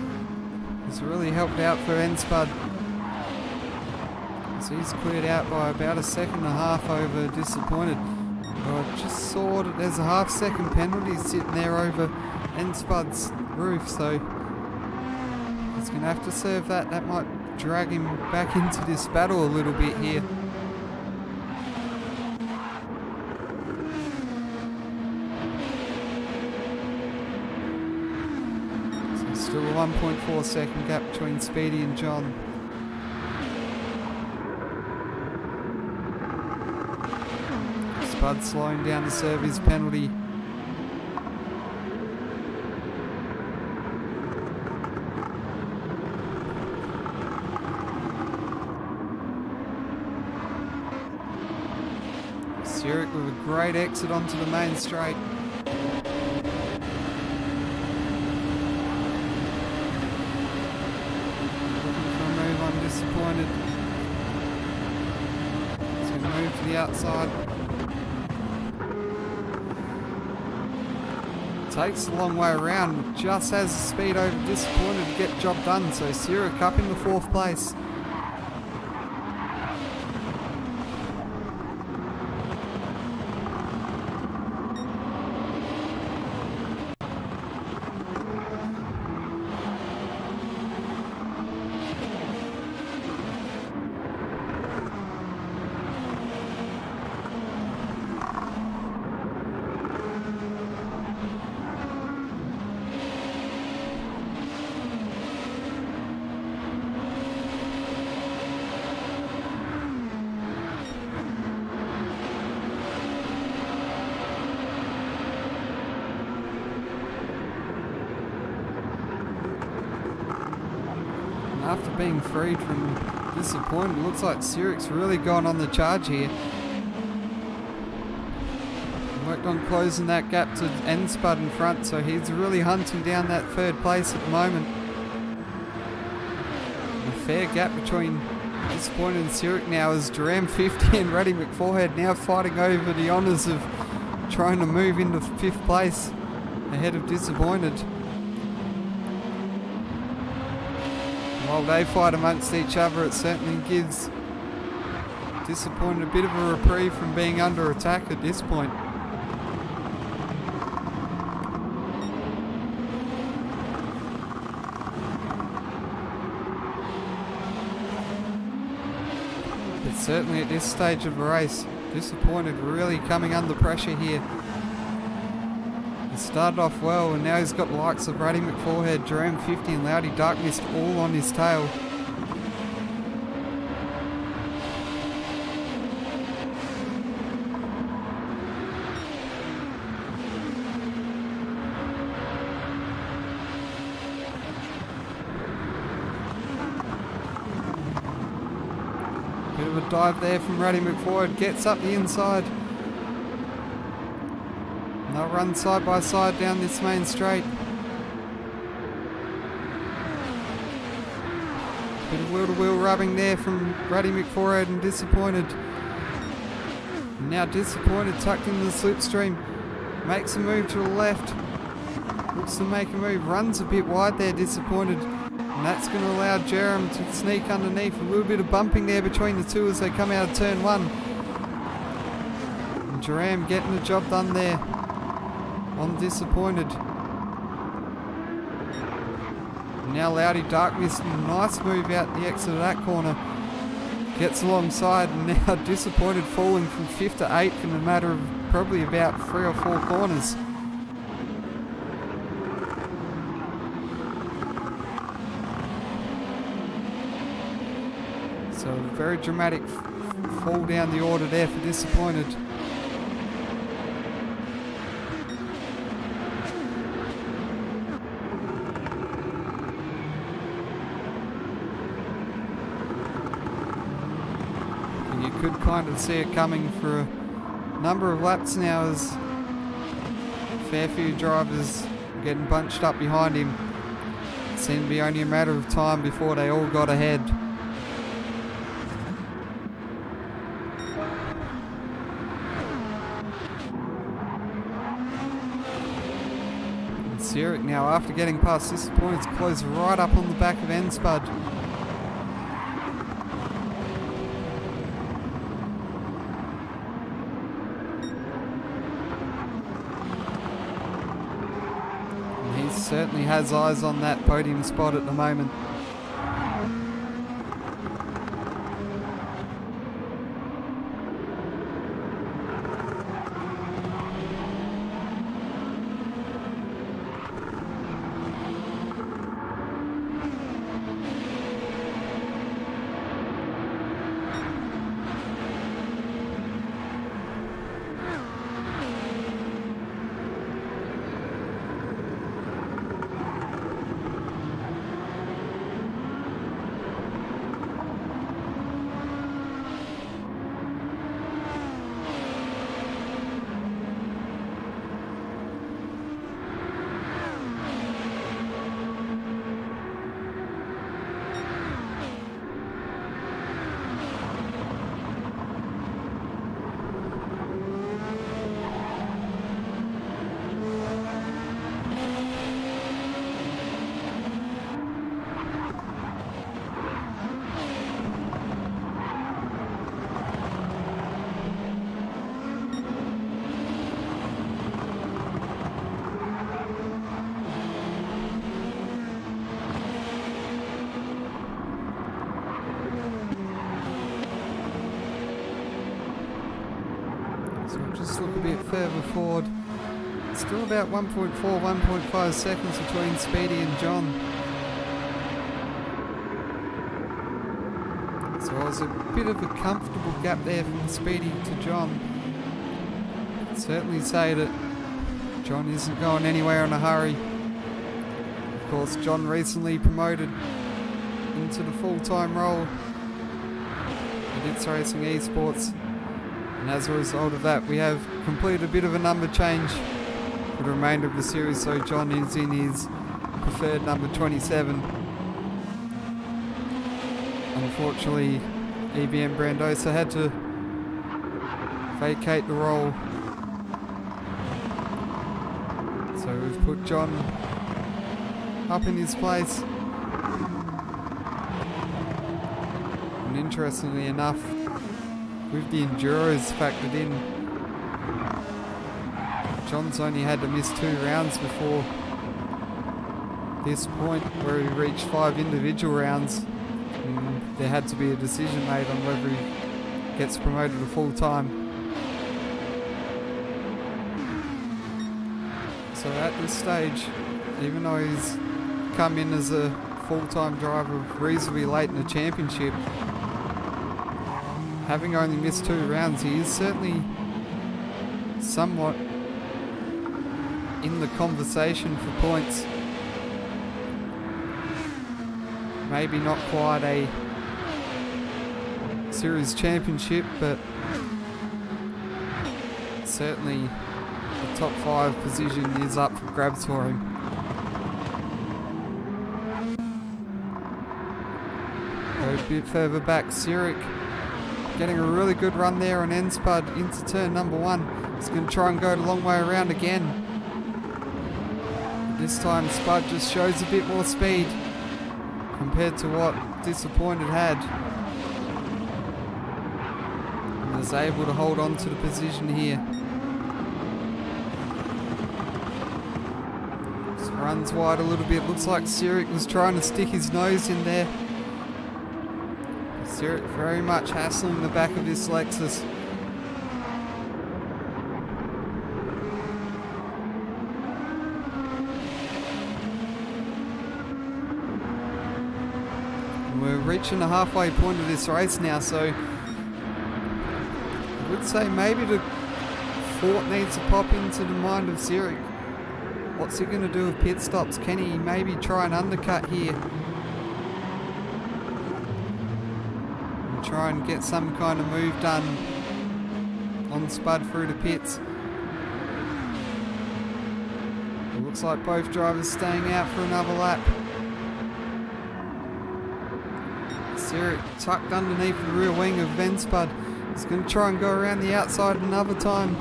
has really helped out for N-Spud. So he's cleared out by about a second and a half over Disappointed. But I just saw that there's a half-second penalty sitting there over N-Spud's roof, so he's going to have to serve that. That might drag him back into this battle a little bit here. Still a 1.4 second gap between Speedy and John. Spud slowing down to serve his penalty. Sirik with a great exit onto the main straight. Disappointed. He's going to move to the outside. Takes a long way around, just has the speed over Disappointed to get the job done. So Sirik up in the 4th place. After being freed from Disappointed, looks like Sirik's really gone on the charge here. Worked on closing that gap to N-Spud in front, so he's really hunting down that 3rd place at the moment. A fair gap between Disappointed and Sirik now as Duran 50 and Ruddy McForhead now fighting over the honours of trying to move into 5th place ahead of Disappointed. While they fight amongst each other, it certainly gives Disappointed, a bit of a reprieve from being under attack at this point. But certainly at this stage of the race, Disappointed really coming under pressure here. He started off well, and now he's got the likes of Ruddy McForhead, Jerome 50 and Loudy Darkmist all on his tail. Bit of a dive there from Ruddy McForhead, gets up the inside. And they'll run side by side down this main straight. Bit of wheel-to-wheel rubbing there from Ruddy McForhead and Disappointed. And now Disappointed tucked into the slipstream. Makes a move to the left. Looks to make a move. Runs a bit wide there, Disappointed. And that's going to allow Jerem to sneak underneath. A little bit of bumping there between the two as they come out of turn one. And Jerem getting the job done there on Disappointed. And now Loudy Darkmist, nice move out the exit of that corner. Gets alongside, and now Disappointed falling from 5th to 8th in a matter of probably about 3 or 4 corners. So a very dramatic fall down the order there for Disappointed. And you could kind of see it coming for a number of laps now as a fair few drivers getting bunched up behind him. It seemed to be only a matter of time before they all got ahead. Sirik now, after getting past Disappointed's, close right up on the back of N-Spud. And he certainly has eyes on that podium spot at the moment. So we'll just look a bit further forward. Still about 1.4, 1.5 seconds between Speedy and John. So it was a bit of a comfortable gap there from Speedy to John. I'd certainly say that John isn't going anywhere in a hurry. Of course, John recently promoted into the full-time role at It's Racing Esports. And as a result of that, we have completed a bit of a number change for the remainder of the series, so John is in his preferred number 27. Unfortunately, EBM Brandosa had to vacate the role. So we've put John up in his place. And interestingly enough, with the Enduros factored in, John's only had to miss 2 rounds before this point where he reached 5 individual rounds. And there had to be a decision made on whether he gets promoted to full-time. So at this stage, even though he's come in as a full-time driver reasonably late in the championship, having only missed 2 rounds, he is certainly somewhat in the conversation for points. Maybe not quite a series championship, but certainly the top 5 position is up for grabs for him. Go a bit further back, Sirik getting a really good run there on N-Spud into turn number 1. He's going to try and go the long way around again. This time Spud just shows a bit more speed compared to what Disappointed had. And is able to hold on to the position here. Just runs wide a little bit. Looks like Sirik was trying to stick his nose in there. Sirik very much hassling the back of this Lexus. We're reaching the halfway point of this race now, so I would say maybe the thought needs to pop into the mind of Sirik. What's he going to do with pit stops? Can he maybe try and undercut here? And try and get some kind of move done on Spud through the pits. It looks like both drivers staying out for another lap. Sirik tucked underneath the rear wing of N-Spud. He's going to try and go around the outside another time.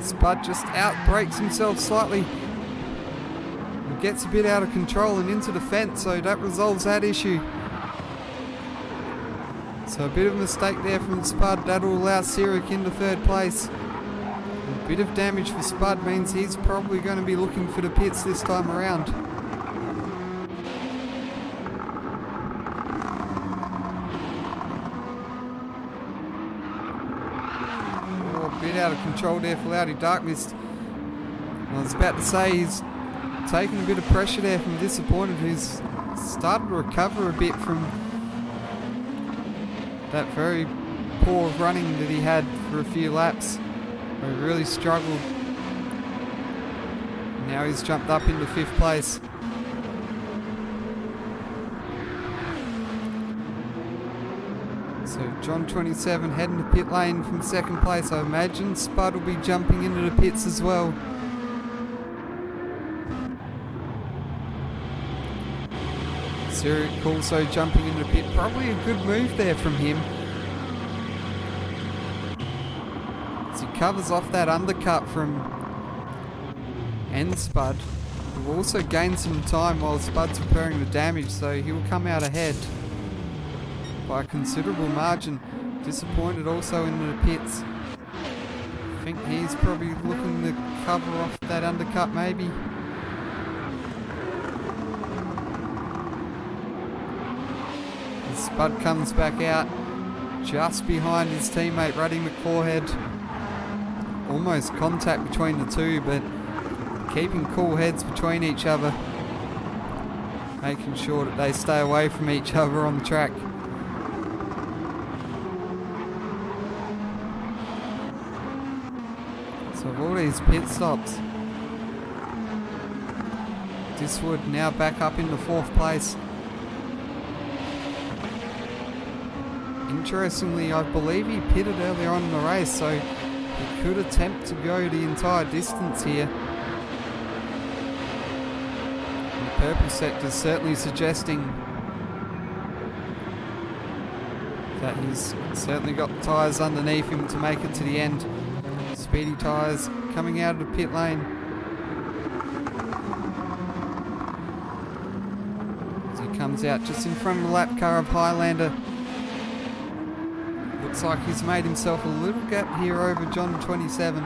Spud just out-brakes himself slightly. He gets a bit out of control and into the fence, so that resolves that issue. So a bit of a mistake there from Spud. That'll allow Sirik into 3rd place. A bit of damage for Spud means he's probably going to be looking for the pits this time around. Bit out of control there for Loudy Darkmist. I was about to say he's taking a bit of pressure there from Disappointed, who's started to recover a bit from that very poor running that he had for a few laps, where he really struggled. Now he's jumped up into 5th place. So John 27 heading to pit lane from 2nd place. I imagine Spud will be jumping into the pits as well. Sirik also jumping into the pit. Probably a good move there from him, as he covers off that undercut from N-Spud. He will also gain some time while Spud's repairing the damage, so he will come out ahead by a considerable margin. Disappointed also into the pits. I think he's probably looking to cover off that undercut maybe. And Spud comes back out just behind his teammate Ruddy McForhead. Almost contact between the two, but keeping cool heads between each other, making sure that they stay away from each other on the track. So of all these pit stops, Diswood now back up into 4th place. Interestingly, I believe he pitted earlier on in the race, so he could attempt to go the entire distance here. And the purple sector is certainly suggesting that he's certainly got the tyres underneath him to make it to the end. Speedy tyres coming out of the pit lane. As he comes out just in front of the lap car of Highlander. looks like he's made himself a little gap here over John 27.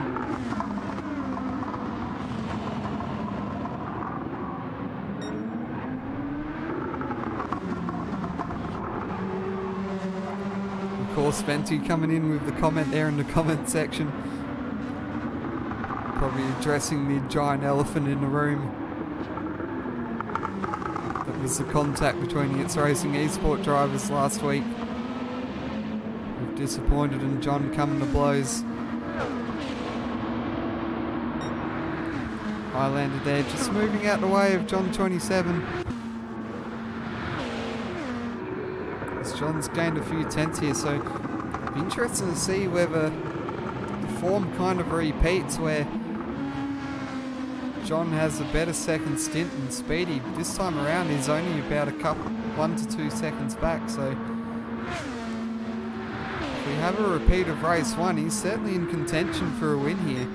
Of course, Venti coming in with the comment there in the comment section. Probably addressing the giant elephant in the room. That was the contact between the It's Racing eSport drivers last week. We've disappointed in John coming to blows. Highlander there, just moving out the way of John 27. As John's gained a few tenths here, so interesting to see whether the form kind of repeats where John has a better second stint than Speedy. This time around he's only about 1 to 2 seconds back, so if we have a repeat of race 1, he's certainly in contention for a win here.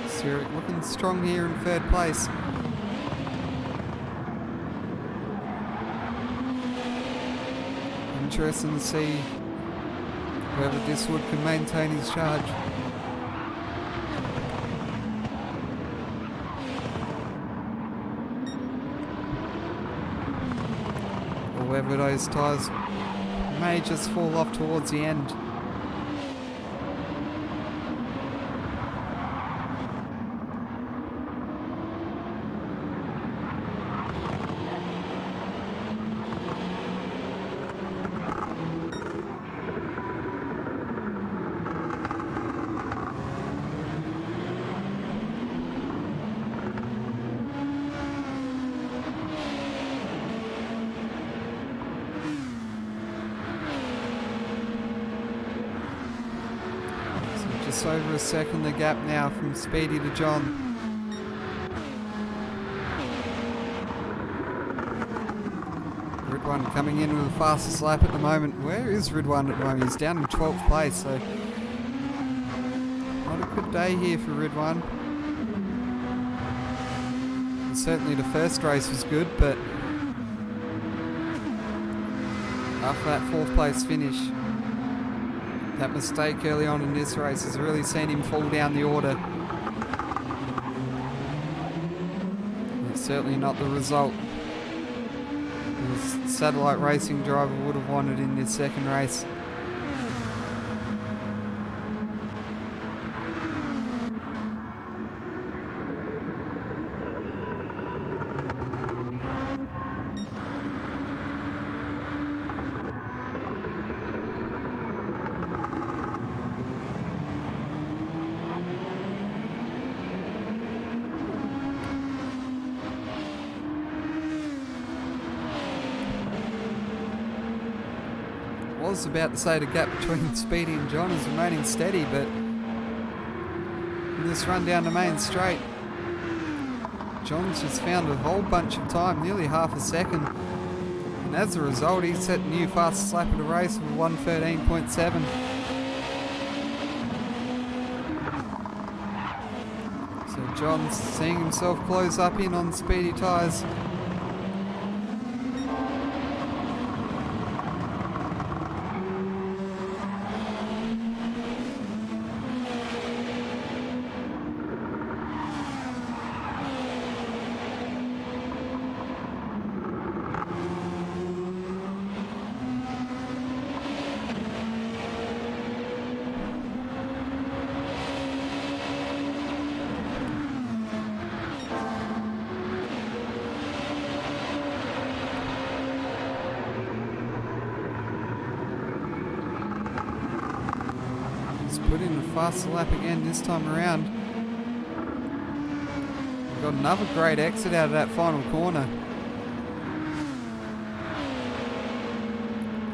Zurich looking strong here in third place. Interesting to see whether Diswood can maintain his charge. Or whether those tyres may just fall off towards the end. Just over a second the gap now from Speedy to John. Ridwan coming in with the fastest lap at the moment. Where is Ridwan at the moment? He's down in 12th place, so not a good day here for Ridwan. And certainly the first race was good, but after that 4th place finish, that mistake early on in this race has really seen him fall down the order. It's certainly not the result the Satellite Racing driver would have wanted in this second race. I was about to say the gap between Speedy and John is remaining steady, but in this run down the main straight, John's just found a whole bunch of time, nearly half a second, and as a result he's set a new fastest lap of the race with 1:13.7. So John's seeing himself close up in on Speedy tyres. Put in a faster lap again this time around. We've got another great exit out of that final corner.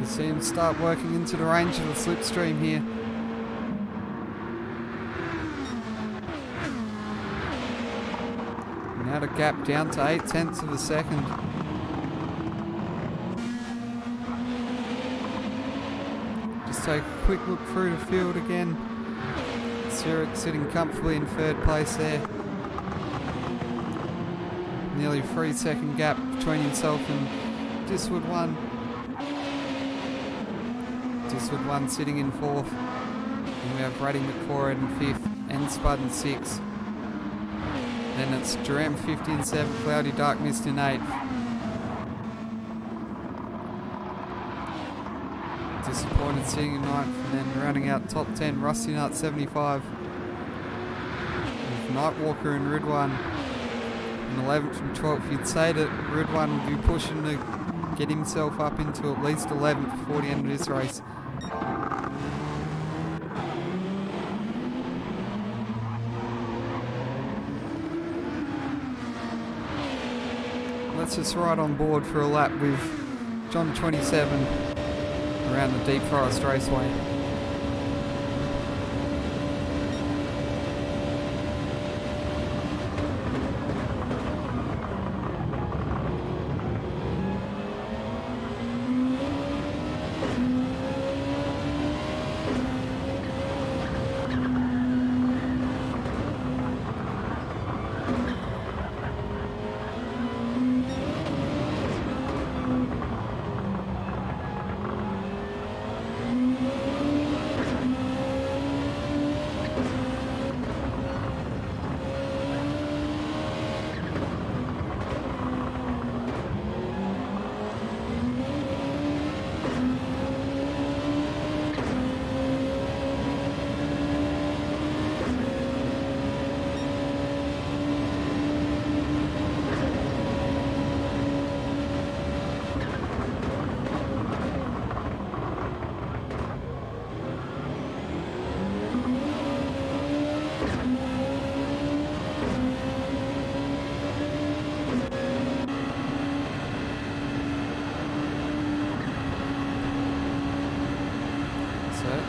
You see him start working into the range of the slipstream here. Now the gap down to 0.8 of a second. Take a quick look through the field again. Zurich sitting comfortably in third place there. Nearly 3 second gap between himself and Diswood 1. Diswood 1 sitting in fourth. And we have Ruddy McForehead in fifth and Spud in sixth. Then it's Duram 50 in seventh, Cloudy Dark Mist in eighth. Disappointed sitting in ninth, and then rounding out top 10, Rusty Nut 75. With Nightwalker and Ridwan in 11th and 12th. You'd say that Ridwan would be pushing to get himself up into at least 11th before the end of this race. Let's just ride on board for a lap with John 27 around the Deep Forest Raceway.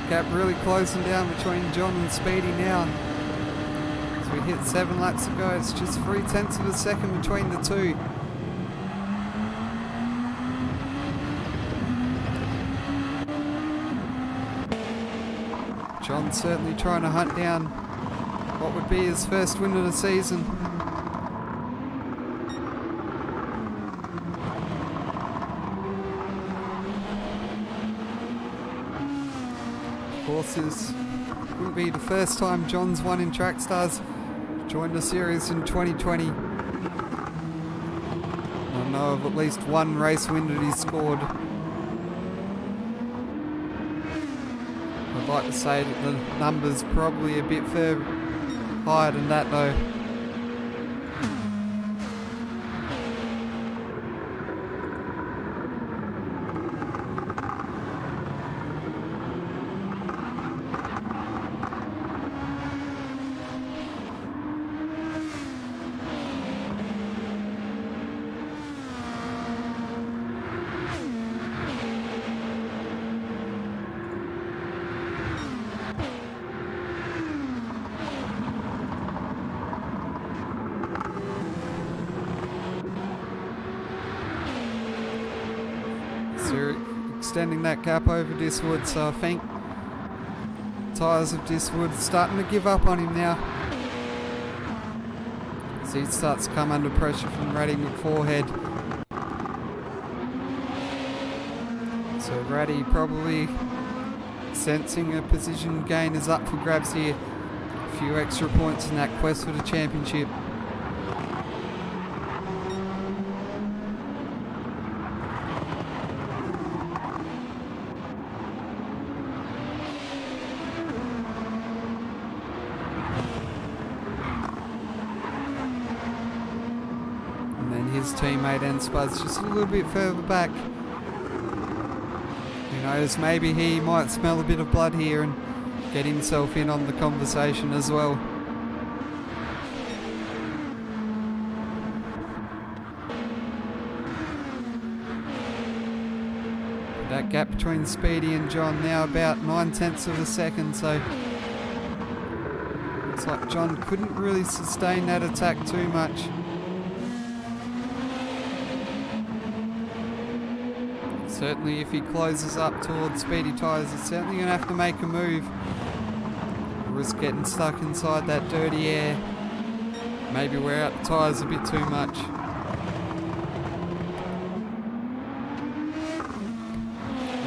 Gap really closing down between John and Speedy now. As we hit 7 laps to go, it's just 0.3 of a second between the two. John certainly trying to hunt down what would be his first win of the season. Of course, this will be the first time John's won in Track Stars. Joined the series in 2020. I know of at least one race win that he's scored. I'd like to say that the number's probably a bit further higher than that though. Extending that gap over Diswood, so I think tyres of Diswood starting to give up on him now. As he starts to come under pressure from Ruddy McForehead. So Ruddy probably sensing a position gain is up for grabs here. A few extra points in that quest for the championship. His teammate and Spud's just a little bit further back. Who knows, maybe he might smell a bit of blood here and get himself in on the conversation as well. That gap between Speedy and John now about 0.9 of a second, so looks like John couldn't really sustain that attack too much. Certainly if he closes up towards Speedy tyres, he's certainly going to have to make a move. was getting stuck inside that dirty air. Maybe wear out the tyres a bit too much.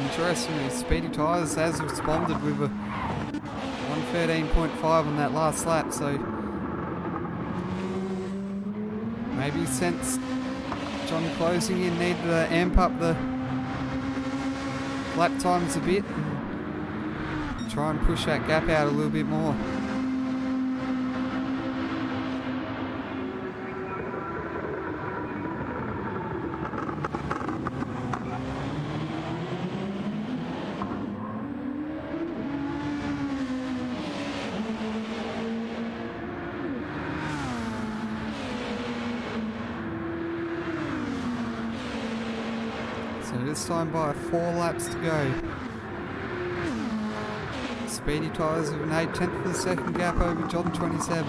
Interestingly, Speedy Tyres has responded with a 1:13.5 on that last lap, so maybe since John closing in needed to amp up the lap times a bit and try and push that gap out a little bit more. So this time by 4 laps to go. Speedy Tyres with an 8/10 of the second gap over John 27.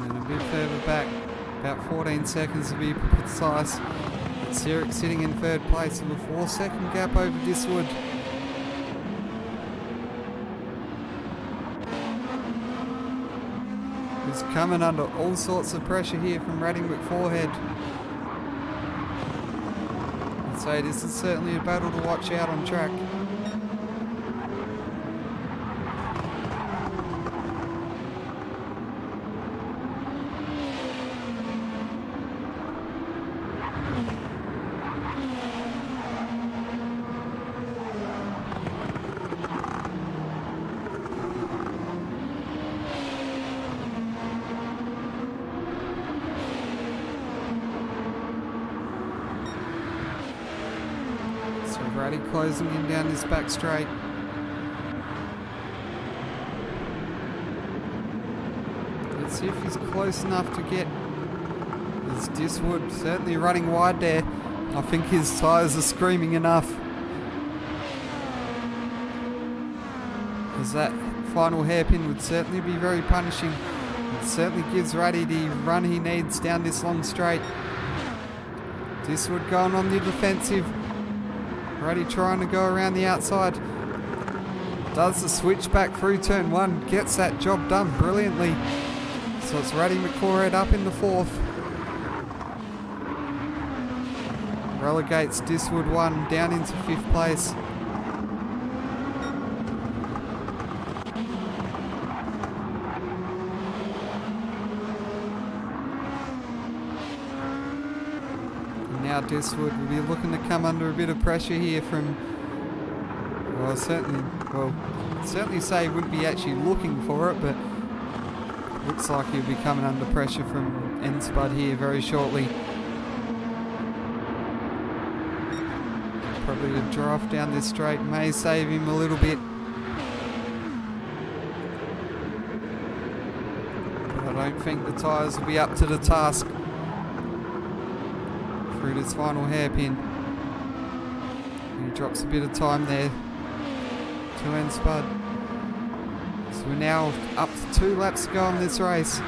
And a bit further back, about 14 seconds to be precise. Sirik sitting in third place with a 4-second gap over Diswood. Who's coming under all sorts of pressure here from Raddingwick Forehead. I'd say this is certainly a battle to watch out on track. Brady closing in down this back straight. Let's see if he's close enough to get his Diswood certainly running wide there. I think his tyres are screaming enough. As that final hairpin would certainly be very punishing. It certainly gives Raddy the run he needs down this long straight. Diswood going on the defensive. Raddy trying to go around the outside. Does the switch back through turn 1. Gets that job done brilliantly. So it's Raddy McForehead up in the 4th. Relegates Diswood 1 down into 5th place. Now Diswood will be looking to come under a bit of pressure here from, certainly say he wouldn't be actually looking for it, but looks like he'll be coming under pressure from N-Spud here very shortly. Probably a draft down this straight may save him a little bit. But I don't think the tyres will be up to the task through this final hairpin. And he drops a bit of time there to N-Spud. So we're now up to 2 laps to go on this race.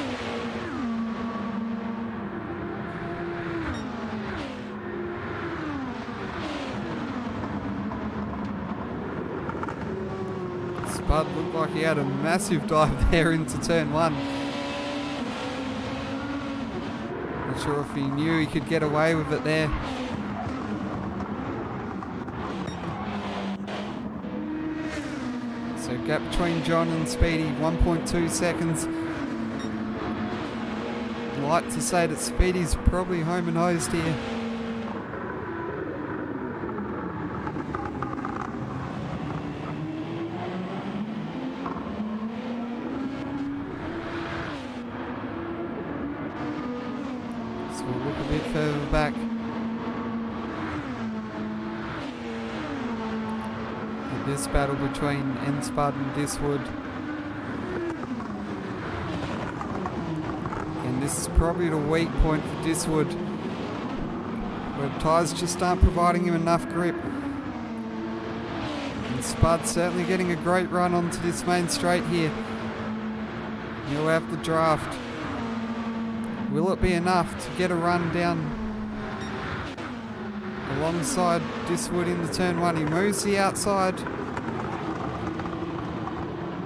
Spud looked like he had a massive dive there into turn 1. Not sure if he knew he could get away with it there. So gap between John and Speedy, 1.2 seconds. I'd like to say that Speedy's probably home and hosed here. So we'll look a bit further back. This battle between N-Spud and Diswood. And this is probably the weak point for Diswood, where the tyres just aren't providing him enough grip. And Spud certainly getting a great run onto this main straight here. He'll have the draft. Will it be enough to get a run down alongside Diswood into turn 1. He moves the outside.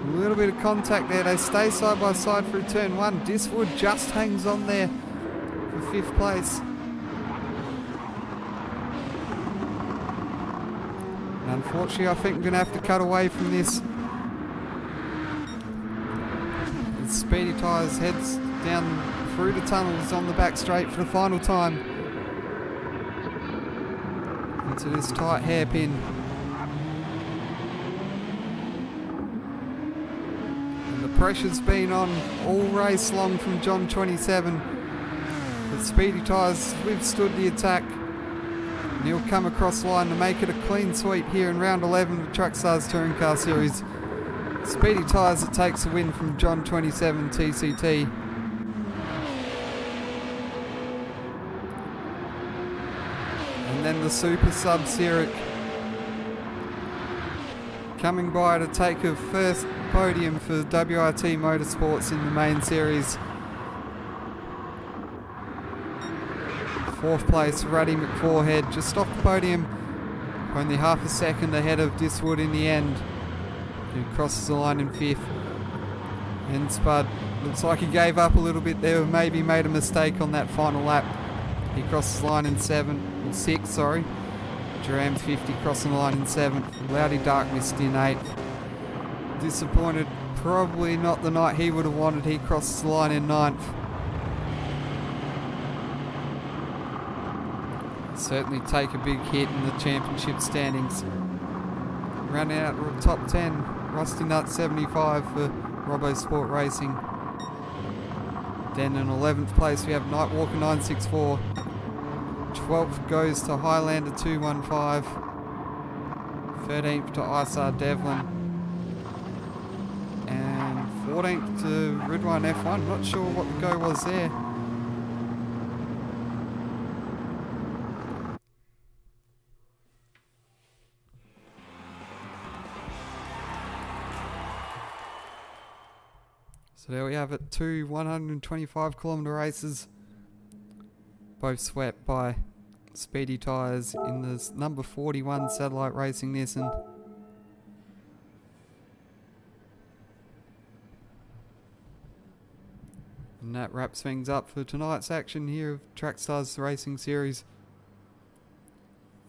A little bit of contact there. They stay side by side through turn 1. Diswood just hangs on there for 5th place. And unfortunately, I think I'm going to have to cut away from this. As Speedy Tyres heads down through the tunnels on the back straight for the final time. Into this tight hairpin. And the pressure's been on all race long from John 27. But Speedy Tyres withstood the attack. And he'll come across the line to make it a clean sweep here in round 11 of Trackstars Touring Car Series. Speedy Tyres that takes the win from John 27 TCT. And then the Super Sub Sirik coming by to take a first podium for WRT Motorsports in the main series. 4th place, Ruddy McForhead, just off the podium, only half a second ahead of Diswood in the end, who crosses the line in 5th. And Spud, looks like he gave up a little bit there, maybe made a mistake on that final lap. He crosses the line in 6th, sorry. Duram 50 crossing the line in 7th. Loudy Dark Mist in 8th. Disappointed, probably not the night he would have wanted. He crosses the line in 9th. Certainly take a big hit in the championship standings. Running out top 10, Rusty Nut 75 for Robbo Sport Racing. Then in 11th place we have Nightwalker 964. 12th goes to Highlander 215. 13th to Isar Devlin. And 14th to Ridwan F1. Not sure what the go was there. So there we have it, 2 125 kilometre races, both swept by Speedy Tyres in the number 41 Satellite Racing Nissan. And that wraps things up for tonight's action here of Trackstars Racing Series.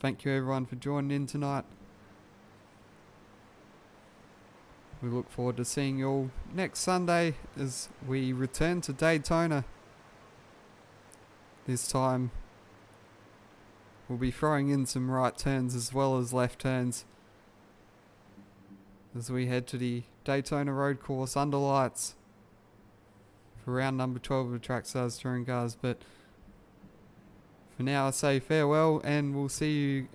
Thank you everyone for joining in tonight. We look forward to seeing you all next Sunday as we return to Daytona. This time we'll be throwing in some right turns as well as left turns as we head to the Daytona Road Course under lights for round number 12 of Trackstars Touring Cars. But for now I say farewell and we'll see you